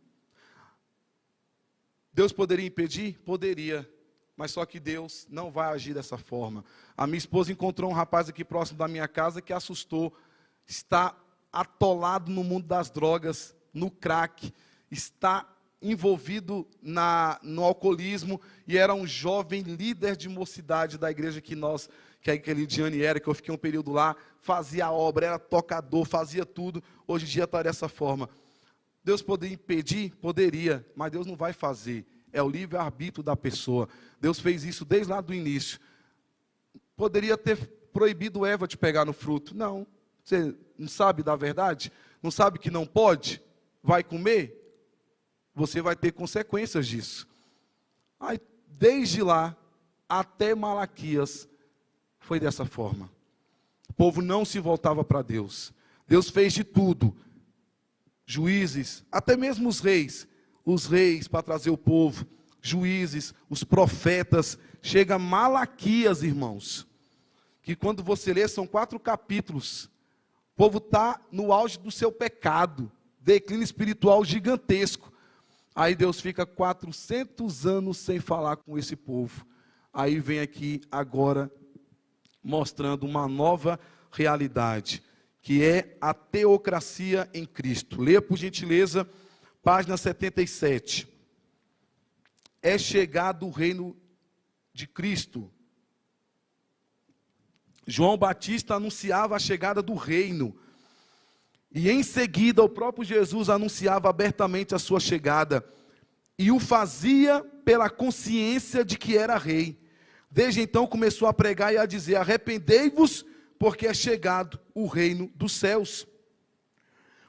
Deus poderia impedir? Poderia, mas só que Deus não vai agir dessa forma. A minha esposa encontrou um rapaz aqui próximo da minha casa que assustou, está atolado no mundo das drogas, no crack, está envolvido no alcoolismo, e era um jovem líder de mocidade da igreja que a Lidiane era, que eu fiquei um período lá, fazia a obra, era tocador, fazia tudo. Hoje em dia está dessa forma. Deus poderia impedir? Poderia, mas Deus não vai fazer. É o livre-arbítrio da pessoa. Deus fez isso desde lá do início. Poderia ter proibido Eva de pegar no fruto. Não. Você não sabe da verdade? Não sabe que não pode? Vai comer? Você vai ter consequências disso. Aí, desde lá até Malaquias, foi dessa forma. O povo não se voltava para Deus. Deus fez de tudo. Juízes, até mesmo os reis para trazer o povo, juízes, os profetas. Chega Malaquias, irmãos, que quando você lê, são 4 capítulos. O povo está no auge do seu pecado, declínio espiritual gigantesco. Aí Deus fica 400 anos sem falar com esse povo. Aí vem aqui agora mostrando uma nova realidade, que é a teocracia em Cristo. Leia por gentileza, página 77. É chegado o reino de Cristo. João Batista anunciava a chegada do reino. E em seguida o próprio Jesus anunciava abertamente a sua chegada. E o fazia pela consciência de que era rei. Desde então começou a pregar e a dizer: arrependei-vos, porque é chegado o reino dos céus.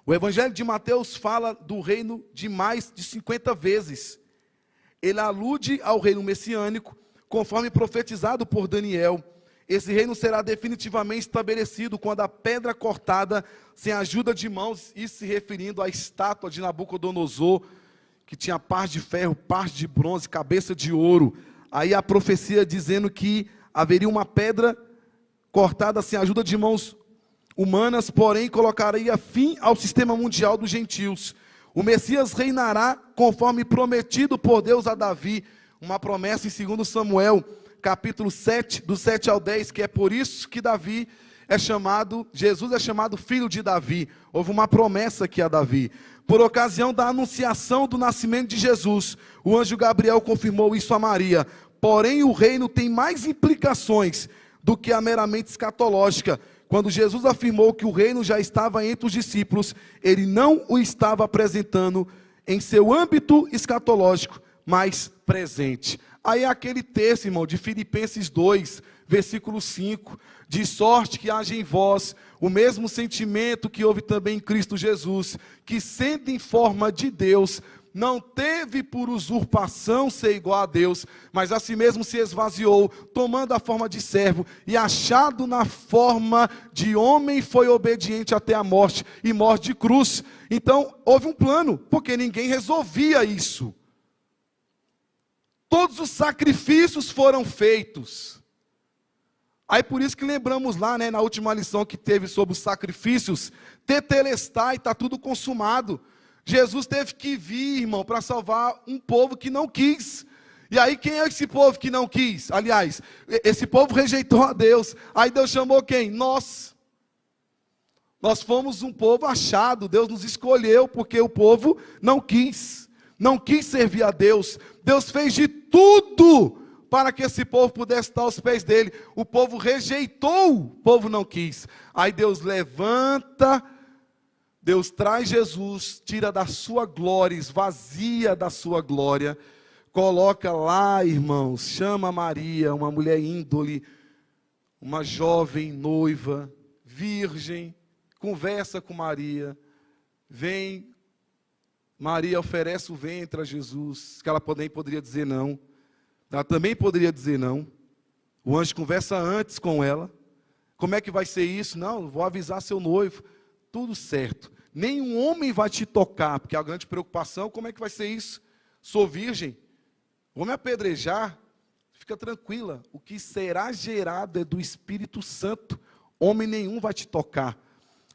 O Evangelho de Mateus fala do reino de mais de 50 vezes. Ele alude ao reino messiânico, conforme profetizado por Daniel. Esse reino será definitivamente estabelecido quando a pedra cortada, sem ajuda de mãos, e se referindo à estátua de Nabucodonosor, que tinha parte de ferro, parte de bronze, cabeça de ouro. Aí a profecia dizendo que haveria uma pedra cortada sem ajuda de mãos humanas, porém colocaria fim ao sistema mundial dos gentios. O Messias reinará conforme prometido por Deus a Davi, uma promessa em 2 Samuel, capítulo 7, do 7 ao 10, que é por isso que Jesus é chamado filho de Davi. Houve uma promessa aqui a Davi. Por ocasião da anunciação do nascimento de Jesus, o anjo Gabriel confirmou isso a Maria. Porém, o reino tem mais implicações do que a meramente escatológica. Quando Jesus afirmou que o reino já estava entre os discípulos, ele não o estava apresentando em seu âmbito escatológico, mas presente. Aí é aquele texto, irmão, de Filipenses 2, versículo 5, de sorte que haja em vós o mesmo sentimento que houve também em Cristo Jesus, que sendo em forma de Deus, não teve por usurpação ser igual a Deus, mas a si mesmo se esvaziou, tomando a forma de servo, e achado na forma de homem, foi obediente até a morte, e morte de cruz. Então, houve um plano, porque ninguém resolvia isso. Todos os sacrifícios foram feitos. Aí por isso que lembramos lá, na última lição que teve sobre os sacrifícios, tetelestai, está tudo consumado. Jesus teve que vir, irmão, para salvar um povo que não quis. E aí quem é esse povo que não quis? Aliás, esse povo rejeitou a Deus. Aí Deus chamou quem? Nós. Nós fomos um povo achado. Deus nos escolheu porque o povo não quis. Não quis servir a Deus. Deus fez de tudo para que esse povo pudesse estar aos pés dele. O povo rejeitou, o povo não quis. Aí Deus levanta, Deus traz Jesus, tira da sua glória, esvazia da sua glória, coloca lá, irmãos, chama Maria, uma mulher índole, uma jovem noiva, virgem, conversa com Maria, vem, Maria oferece o ventre a Jesus, que ela poderia dizer não. Ela também poderia dizer não. O anjo conversa antes com ela. Como é que vai ser isso? Não, vou avisar seu noivo. Tudo certo. Nenhum homem vai te tocar, porque a grande preocupação, como é que vai ser isso? Sou virgem, vou me apedrejar. Fica tranquila, o que será gerado é do Espírito Santo. Homem nenhum vai te tocar.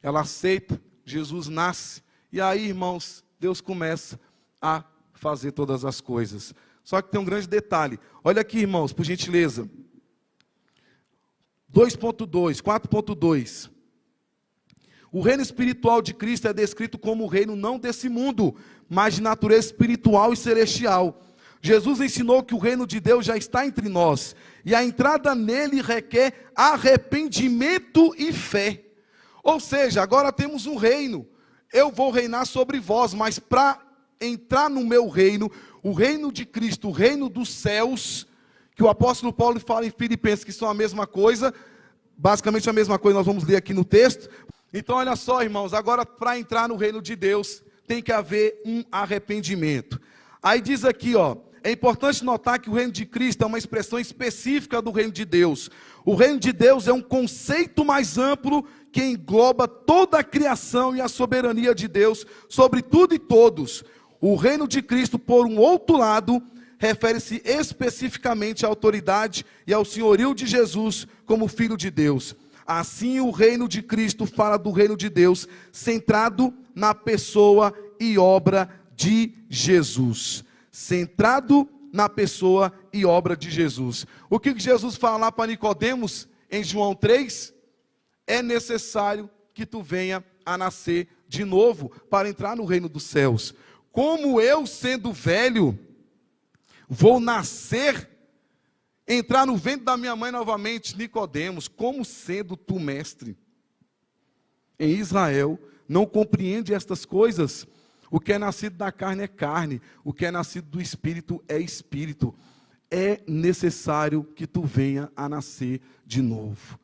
Ela aceita, Jesus nasce. E aí, irmãos, Deus começa a fazer todas as coisas. Só que tem um grande detalhe. Olha aqui, irmãos, por gentileza. 2.2, 4.2. O reino espiritual de Cristo é descrito como o reino não desse mundo, mas de natureza espiritual e celestial. Jesus ensinou que o reino de Deus já está entre nós, e a entrada nele requer arrependimento e fé. Ou seja, agora temos um reino. Eu vou reinar sobre vós, mas para entrar no meu reino, o reino de Cristo, o reino dos céus, que o apóstolo Paulo fala em Filipenses que são a mesma coisa, basicamente a mesma coisa, nós vamos ler aqui no texto. Então olha só, irmãos, agora para entrar no reino de Deus, tem que haver um arrependimento. Aí diz aqui, ó, é importante notar que o reino de Cristo é uma expressão específica do reino de Deus. O reino de Deus é um conceito mais amplo que engloba toda a criação e a soberania de Deus sobre tudo e todos. O reino de Cristo, por um outro lado, refere-se especificamente à autoridade e ao senhorio de Jesus como Filho de Deus. Assim, o reino de Cristo fala do reino de Deus, centrado na pessoa e obra de Jesus. Centrado na pessoa e obra de Jesus. O que Jesus fala lá para Nicodemos, em João 3? É necessário que tu venha a nascer de novo, para entrar no reino dos céus. Como eu, sendo velho, vou nascer, entrar no ventre da minha mãe novamente, Nicodemos, como sendo tu mestre em Israel, não compreende estas coisas? O que é nascido da carne é carne, o que é nascido do Espírito é Espírito. É necessário que tu venha a nascer de novo.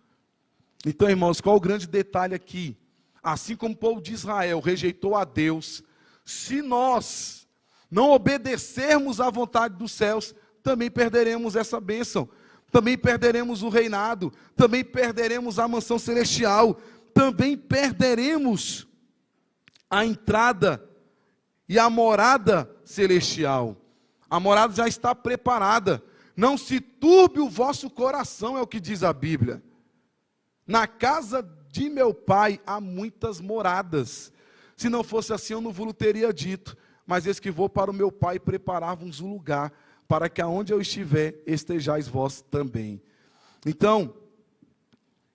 Então, irmãos, qual o grande detalhe aqui? Assim como o povo de Israel rejeitou a Deus, se nós não obedecermos à vontade dos céus, também perderemos essa bênção, também perderemos o reinado, também perderemos a mansão celestial, também perderemos a entrada e a morada celestial. A morada já está preparada. Não se turbe o vosso coração, é o que diz a Bíblia. Na casa de meu pai há muitas moradas. Se não fosse assim, eu não vos teria dito. Mas eis que vou para o meu pai preparar-vos um lugar, para que aonde eu estiver, estejais vós também. Então,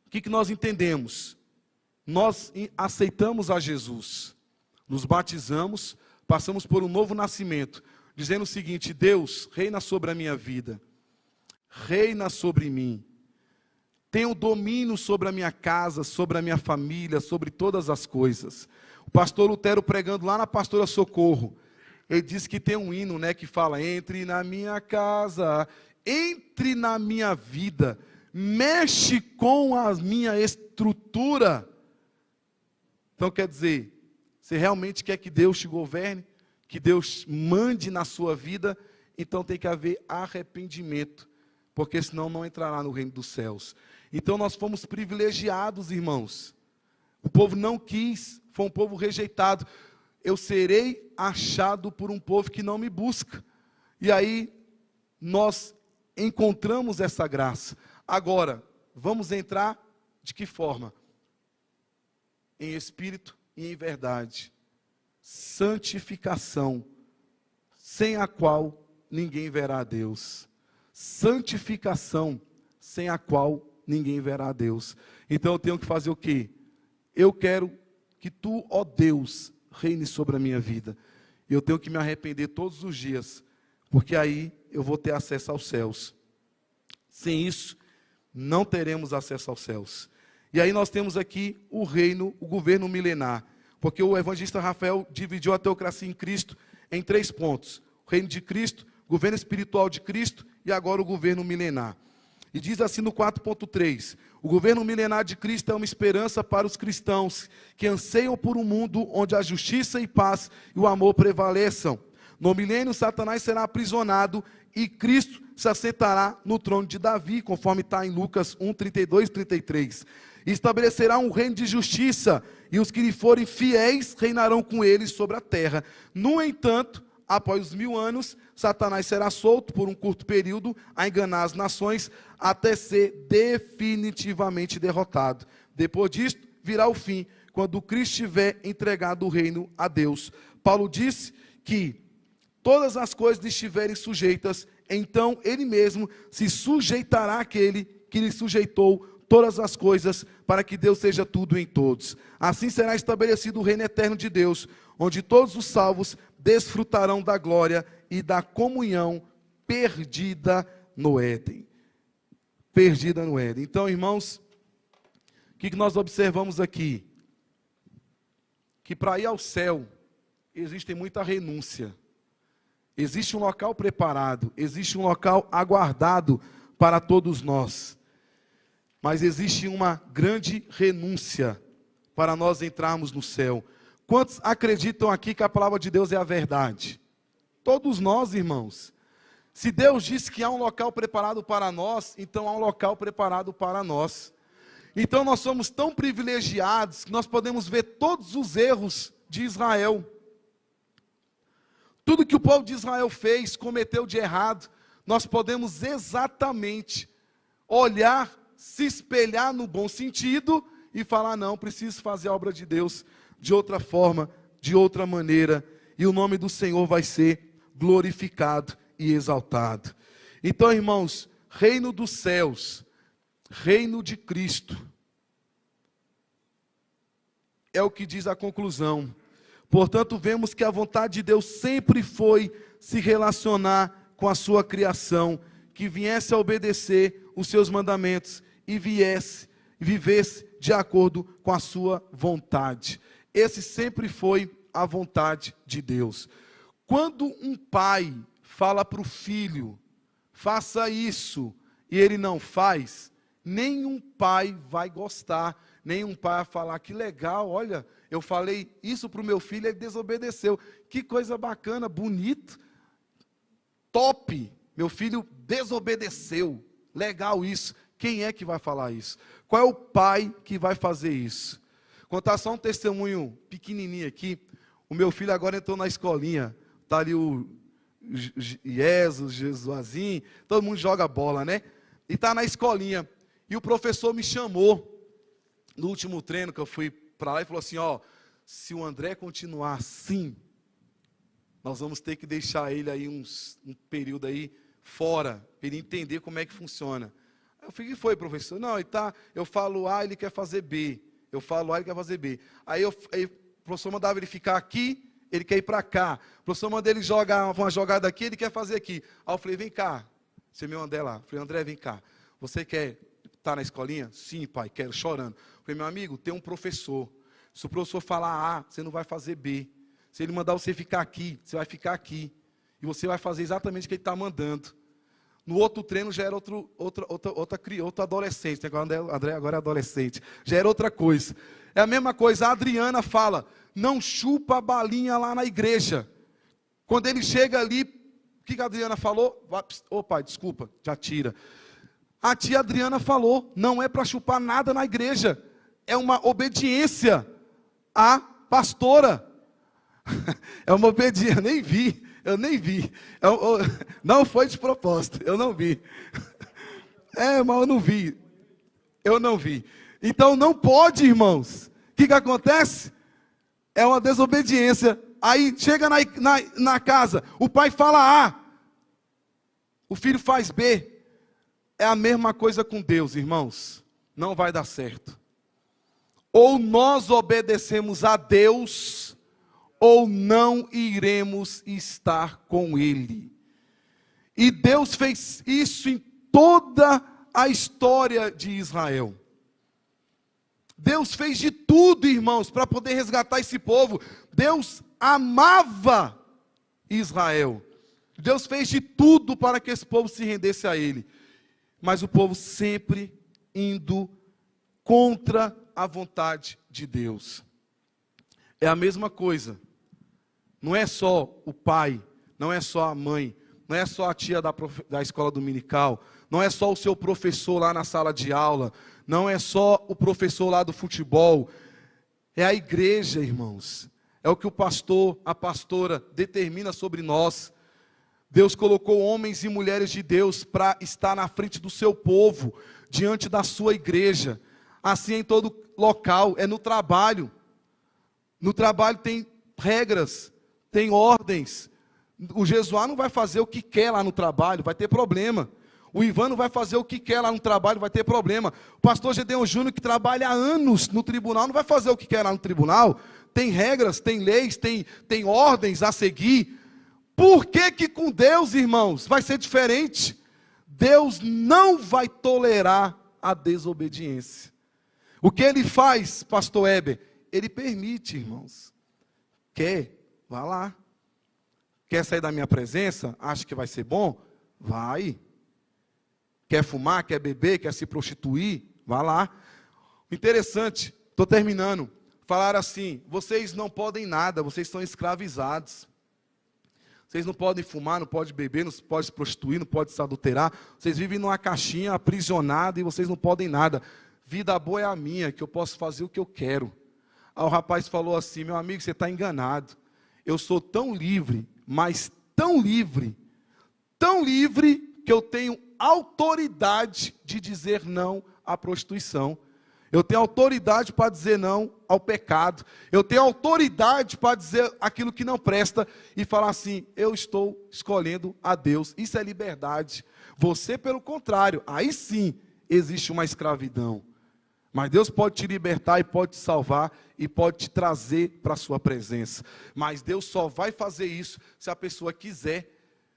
o que nós entendemos? Nós aceitamos a Jesus, nos batizamos, passamos por um novo nascimento, dizendo o seguinte: Deus, reina sobre a minha vida, reina sobre mim, tenha o domínio sobre a minha casa, sobre a minha família, sobre todas as coisas. O pastor Lutero, pregando lá na Pastora Socorro, ele diz que tem um hino, né, que fala: entre na minha casa, entre na minha vida, mexe com a minha estrutura. Então quer dizer, você realmente quer que Deus te governe, que Deus mande na sua vida, então tem que haver arrependimento, porque senão não entrará no reino dos céus. Então nós fomos privilegiados, irmãos. O povo não quis, foi um povo rejeitado. Eu serei achado por um povo que não me busca. E aí nós encontramos essa graça. Agora, vamos entrar de que forma? Em espírito e em verdade. Santificação, sem a qual ninguém verá a Deus. Santificação, sem a qual ninguém verá a Deus. Então eu tenho que fazer o quê? Eu quero que tu, ó Deus, reine sobre a minha vida. Eu tenho que me arrepender todos os dias, porque aí eu vou ter acesso aos céus. Sem isso, não teremos acesso aos céus. E aí nós temos aqui o reino, o governo milenar, porque o evangelista Rafael dividiu a teocracia em Cristo em 3 pontos: o reino de Cristo, o governo espiritual de Cristo e agora o governo milenar. E diz assim no 4.3: o governo milenar de Cristo é uma esperança para os cristãos que anseiam por um mundo onde a justiça e paz e o amor prevaleçam. No milênio, Satanás será aprisionado e Cristo se assentará no trono de Davi, conforme está em Lucas 1, 32 e 33. E estabelecerá um reino de justiça, e os que lhe forem fiéis reinarão com ele sobre a terra. No entanto, após os 1000 anos, Satanás será solto por um curto período a enganar as nações, até ser definitivamente derrotado. Depois disso, virá o fim, quando Cristo tiver entregado o reino a Deus. Paulo disse que todas as coisas lhe estiverem sujeitas, então ele mesmo se sujeitará àquele que lhe sujeitou todas as coisas, para que Deus seja tudo em todos. Assim será estabelecido o reino eterno de Deus, onde todos os salvos desfrutarão da glória e da comunhão perdida no Éden. Perdida no Éden. Então, irmãos, o que nós observamos aqui? Que para ir ao céu, existe muita renúncia. Existe um local preparado, existe um local aguardado para todos nós. Mas existe uma grande renúncia para nós entrarmos no céu. Quantos acreditam aqui que a palavra de Deus é a verdade? Todos nós, irmãos. Se Deus disse que há um local preparado para nós, então há um local preparado para nós. Então nós somos tão privilegiados que nós podemos ver todos os erros de Israel. Tudo que o povo de Israel fez, cometeu de errado, nós podemos exatamente olhar, se espelhar no bom sentido e falar: não, preciso fazer a obra de Deus de outra forma, de outra maneira, e o nome do Senhor vai ser glorificado e exaltado. Então, irmãos, reino dos céus, reino de Cristo, é o que diz a conclusão. Portanto, vemos que a vontade de Deus sempre foi se relacionar com a sua criação, que viesse a obedecer os seus mandamentos e vivesse de acordo com a sua vontade. Esse sempre foi a vontade de Deus. Quando um pai fala para o filho: faça isso, e ele não faz, nenhum pai vai gostar, nenhum pai vai falar: que legal, olha, eu falei isso para o meu filho, ele desobedeceu. Que coisa bacana, bonito, top, meu filho desobedeceu, legal isso. Quem é que vai falar isso? Qual é o pai que vai fazer isso? Contar só um testemunho pequenininho aqui. O meu filho agora entrou na escolinha, está ali o Jesus, Jesuazinho, todo mundo joga bola, né? E está na escolinha. E o professor me chamou, no último treino que eu fui para lá, e falou assim: ó, se o André continuar assim, nós vamos ter que deixar ele aí um período aí fora, para ele entender como é que funciona. Eu falei: o que foi, professor? Não, eu falo A, ele quer fazer B. Eu falo A, ele quer fazer B. Aí o professor mandava ele ficar aqui, ele quer ir para cá. O professor mandava ele jogar uma jogada aqui, ele quer fazer aqui. Aí eu falei: vem cá, você meu André lá. Eu falei: André, vem cá. Você quer estar na escolinha? Sim, pai, quero, chorando. Eu falei: meu amigo, tem um professor. Se o professor falar A, você não vai fazer B. Se ele mandar você ficar aqui, você vai ficar aqui. E você vai fazer exatamente o que ele está mandando. No outro treino já era outra adolescente. André agora é adolescente. Já era outra coisa. É a mesma coisa. A Adriana fala: não chupa a balinha lá na igreja. Quando ele chega ali, o que a Adriana falou? Ô pai, desculpa, já tira. A tia Adriana falou: não é para chupar nada na igreja. É uma obediência à pastora. É uma obediência, eu nem vi. Não foi de propósito, eu não vi. Mas eu não vi. Então não pode, irmãos. O que acontece? É uma desobediência. Aí chega na casa, o pai fala A, o filho faz B. É a mesma coisa com Deus, irmãos. Não vai dar certo. Ou nós obedecemos a Deus, ou não iremos estar com Ele. E Deus fez isso em toda a história de Israel. Deus fez de tudo, irmãos, para poder resgatar esse povo. Deus amava Israel. Deus fez de tudo para que esse povo se rendesse a Ele. Mas o povo sempre indo contra a vontade de Deus. É a mesma coisa. Não é só o pai, não é só a mãe, não é só a tia da escola dominical, não é só o seu professor lá na sala de aula, não é só o professor lá do futebol, é a igreja, irmãos. É o que o pastor, a pastora determina sobre nós. Deus colocou homens e mulheres de Deus para estar na frente do seu povo, diante da sua igreja. Assim em todo local, é no trabalho. No trabalho tem regras, tem ordens. O Jesuá não vai fazer o que quer lá no trabalho, vai ter problema. O Ivan não vai fazer o que quer lá no trabalho, vai ter problema. O pastor Gedeon Júnior, que trabalha há anos no tribunal, não vai fazer o que quer lá no tribunal. Tem regras, tem leis, tem ordens a seguir. Por que que com Deus, irmãos, vai ser diferente? Deus não vai tolerar a desobediência. O que Ele faz, pastor Heber? Ele permite, irmãos. Quer? Vá lá. Quer sair da minha presença? Acha que vai ser bom? Vai. Quer fumar? Quer beber? Quer se prostituir? Vá lá. Interessante, estou terminando. Falaram assim: vocês não podem nada, vocês estão escravizados. Vocês não podem fumar, não podem beber, não podem se prostituir, não podem se adulterar. Vocês vivem numa caixinha aprisionada e vocês não podem nada. Vida boa é a minha, que eu posso fazer o que eu quero. Aí o rapaz falou assim: meu amigo, você está enganado. Eu sou tão livre, mas tão livre, que eu tenho autoridade de dizer não à prostituição. Eu tenho autoridade para dizer não ao pecado. Eu tenho autoridade para dizer aquilo que não presta e falar assim: eu estou escolhendo a Deus. Isso é liberdade. Você, pelo contrário, aí sim existe uma escravidão. Mas Deus pode te libertar e pode te salvar e pode te trazer para a sua presença. Mas Deus só vai fazer isso se a pessoa quiser.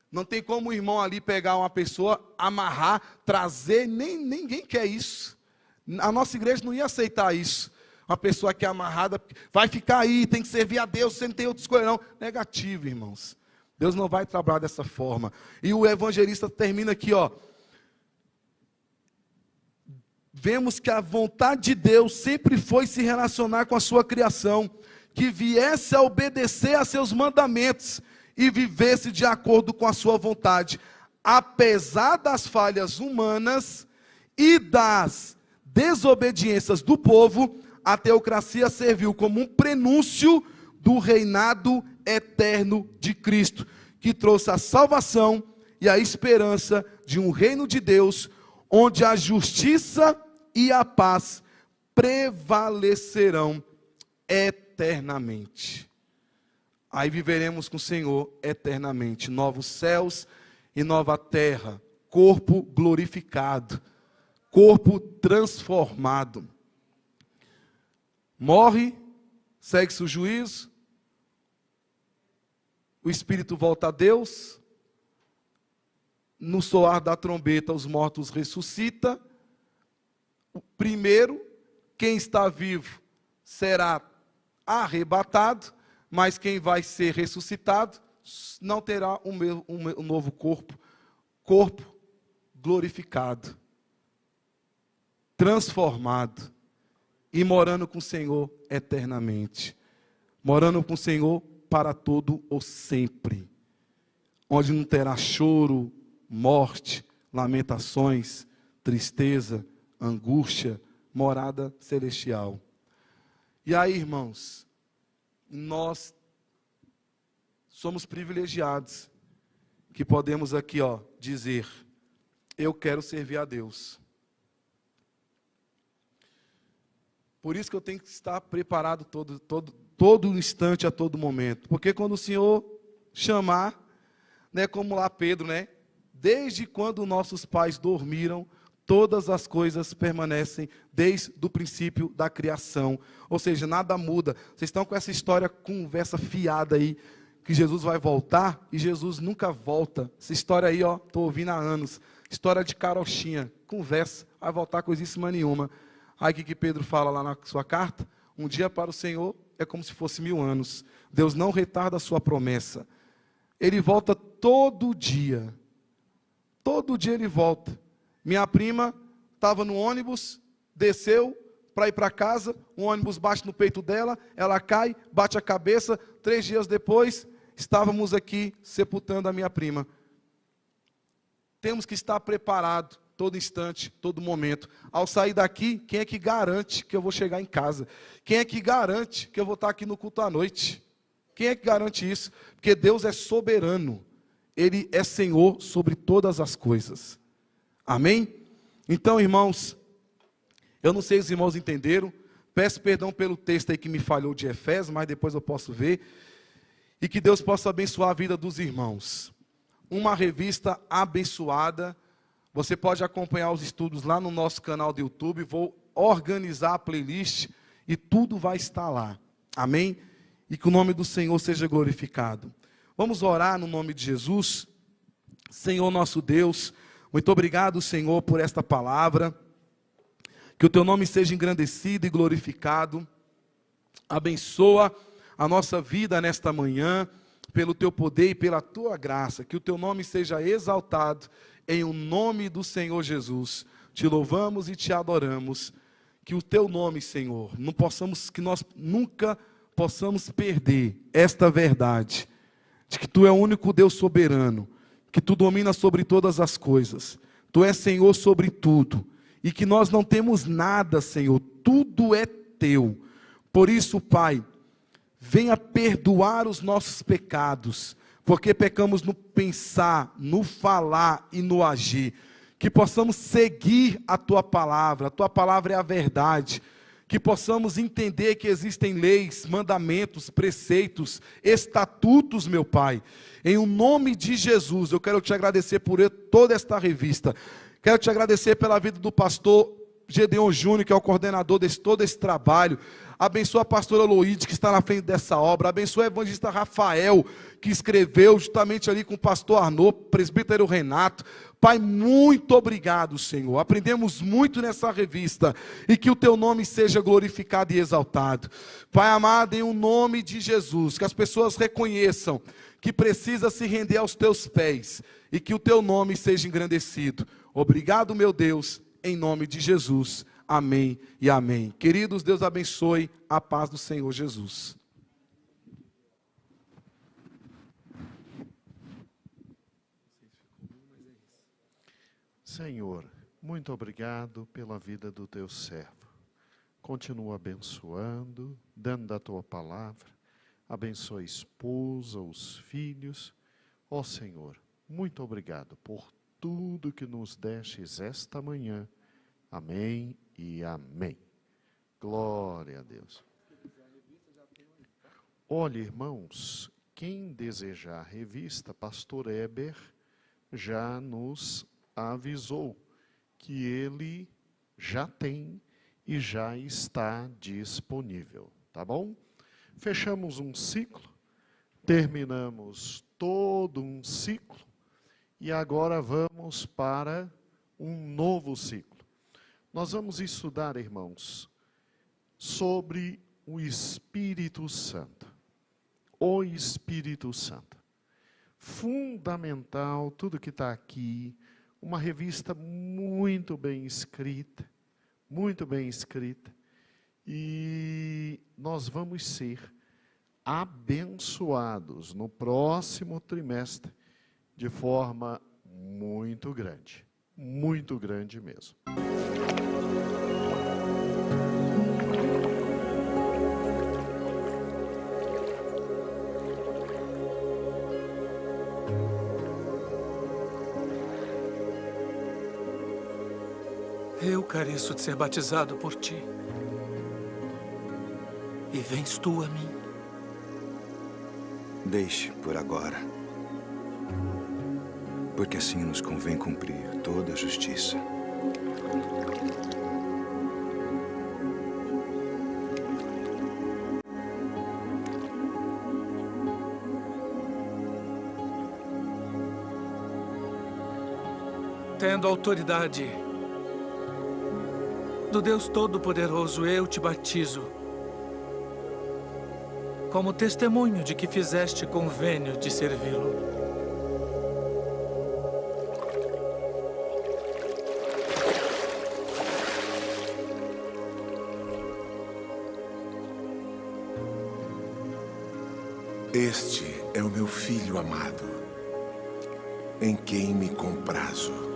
Não tem como o irmão ali pegar uma pessoa, amarrar, trazer, ninguém quer isso. A nossa igreja não ia aceitar isso. Uma pessoa que é amarrada, vai ficar aí, tem que servir a Deus, você não tem outra escolha não. Negativo, irmãos. Deus não vai trabalhar dessa forma. E o evangelista termina aqui, ó. Vemos que a vontade de Deus sempre foi se relacionar com a sua criação, que viesse a obedecer a seus mandamentos e vivesse de acordo com a sua vontade. Apesar das falhas humanas e das desobediências do povo, a teocracia serviu como um prenúncio do reinado eterno de Cristo, que trouxe a salvação e a esperança de um reino de Deus, onde a justiça e a paz prevalecerão eternamente. Aí viveremos com o Senhor eternamente, novos céus e nova terra, corpo glorificado, corpo transformado. Morre, segue-se o juízo, o espírito volta a Deus, no soar da trombeta os mortos ressuscitam. Primeiro, quem está vivo será arrebatado, mas quem vai ser ressuscitado não terá um novo corpo glorificado, transformado e morando com o Senhor eternamente, morando com o Senhor para todo o sempre, onde não terá choro, morte, lamentações, tristeza, angústia, morada celestial. E aí, irmãos, nós somos privilegiados que podemos aqui, dizer: eu quero servir a Deus. Por isso que eu tenho que estar preparado todo instante, a todo momento. Porque quando o Senhor chamar, né, como lá Pedro, né? Desde quando nossos pais dormiram, todas as coisas permanecem desde o princípio da criação. Ou seja, nada muda. Vocês estão com essa história, conversa fiada aí, que Jesus vai voltar, e Jesus nunca volta. Essa história aí, ó, estou ouvindo há anos. História de carochinha, conversa, vai voltar coisíssima nenhuma. Aí o que Pedro fala lá na sua carta? Um dia para o Senhor é como se fosse 1000 anos. Deus não retarda a sua promessa. Ele volta todo dia. Todo dia ele volta. Minha prima estava no ônibus, desceu para ir para casa, o ônibus bate no peito dela, ela cai, bate a cabeça. 3 dias depois, estávamos aqui sepultando a minha prima. Temos que estar preparado todo instante, todo momento. Ao sair daqui, quem é que garante que eu vou chegar em casa? Quem é que garante que eu vou estar aqui no culto à noite? Quem é que garante isso? Porque Deus é soberano. Ele é Senhor sobre todas as coisas. Amém? Então, irmãos, eu não sei se os irmãos entenderam. Peço perdão pelo texto aí que me falhou de Efésios, mas depois eu posso ver. E que Deus possa abençoar a vida dos irmãos. Uma revista abençoada. Você pode acompanhar os estudos lá no nosso canal do YouTube. Vou organizar a playlist e tudo vai estar lá. Amém? E que o nome do Senhor seja glorificado. Vamos orar no nome de Jesus. Senhor nosso Deus, muito obrigado, Senhor, por esta palavra. Que o teu nome seja engrandecido e glorificado. Abençoa a nossa vida nesta manhã, pelo teu poder e pela tua graça. Que o teu nome seja exaltado em o nome do Senhor Jesus. Te louvamos e te adoramos. Que o teu nome, Senhor, que nós nunca possamos perder esta verdade, de que tu é o único Deus soberano, que tu dominas sobre todas as coisas, tu és Senhor sobre tudo, e que nós não temos nada, Senhor, tudo é teu. Por isso, Pai, venha perdoar os nossos pecados, porque pecamos no pensar, no falar e no agir. Que possamos seguir a tua palavra é a verdade. Que possamos entender que existem leis, mandamentos, preceitos, estatutos, meu Pai. Em o nome de Jesus, eu quero te agradecer por toda esta revista. Quero te agradecer pela vida do pastor Gedeon Júnior, que é o coordenador de todo esse trabalho. Abençoa a pastora Loide, que está na frente dessa obra. Abençoa o evangelista Rafael, que escreveu justamente ali com o pastor Arnaud, presbítero Renato. Pai, muito obrigado, Senhor. Aprendemos muito nessa revista. E que o teu nome seja glorificado e exaltado. Pai amado, em o nome de Jesus, que as pessoas reconheçam que precisa se render aos teus pés. E que o teu nome seja engrandecido. Obrigado, meu Deus, em nome de Jesus. Amém e amém. Queridos, Deus abençoe a paz do Senhor Jesus. Senhor, muito obrigado pela vida do teu servo. Continua abençoando, dando da tua palavra. Abençoa a esposa, os filhos. Ó Senhor, muito obrigado por tudo que nos destes esta manhã. Amém e amém. Glória a Deus. Olha, irmãos, quem desejar a revista, pastor Eber já nos avisou que ele já tem e já está disponível, tá bom? Fechamos um ciclo, terminamos todo um ciclo e agora vamos para um novo ciclo. Nós vamos estudar, irmãos, sobre o Espírito Santo. O Espírito Santo. Fundamental, tudo que está aqui, uma revista muito bem escrita, e nós vamos ser abençoados no próximo trimestre de forma muito grande mesmo. Eu careço de ser batizado por ti. E vens tu a mim. Deixe por agora. Porque assim nos convém cumprir toda a justiça. tendo autoridade do Deus Todo-Poderoso, eu te batizo como testemunho de que fizeste convênio de servi-lo. Este é o meu filho amado, em quem me comprazo.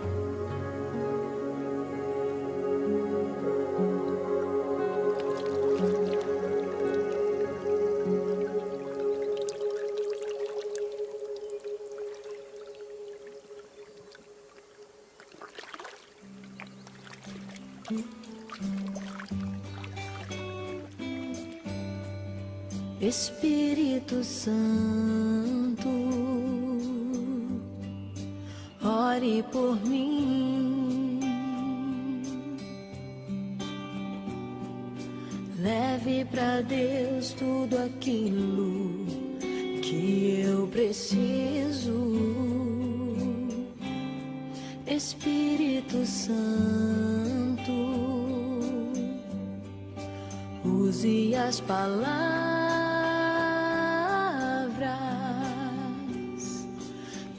Espírito Santo, ore por mim, leve pra Deus tudo aquilo que eu preciso. Espírito Santo, use as palavras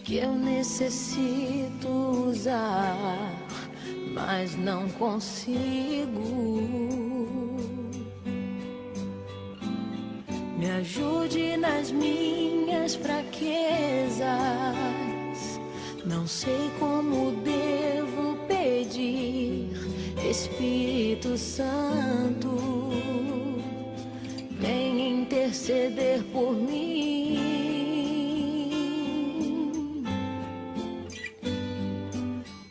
que eu necessito usar, mas não consigo. Me ajude nas minhas fraquezas, não sei como devo pedir. Espírito Santo, vem interceder por mim.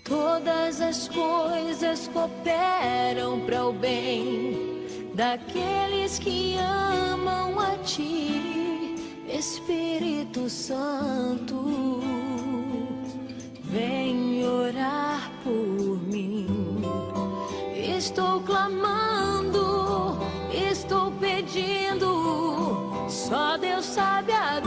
Todas as coisas cooperam para o bem daqueles que amam a ti. Espírito Santo, vem orar por mim. Estou clamando, estou pedindo, só Deus sabe a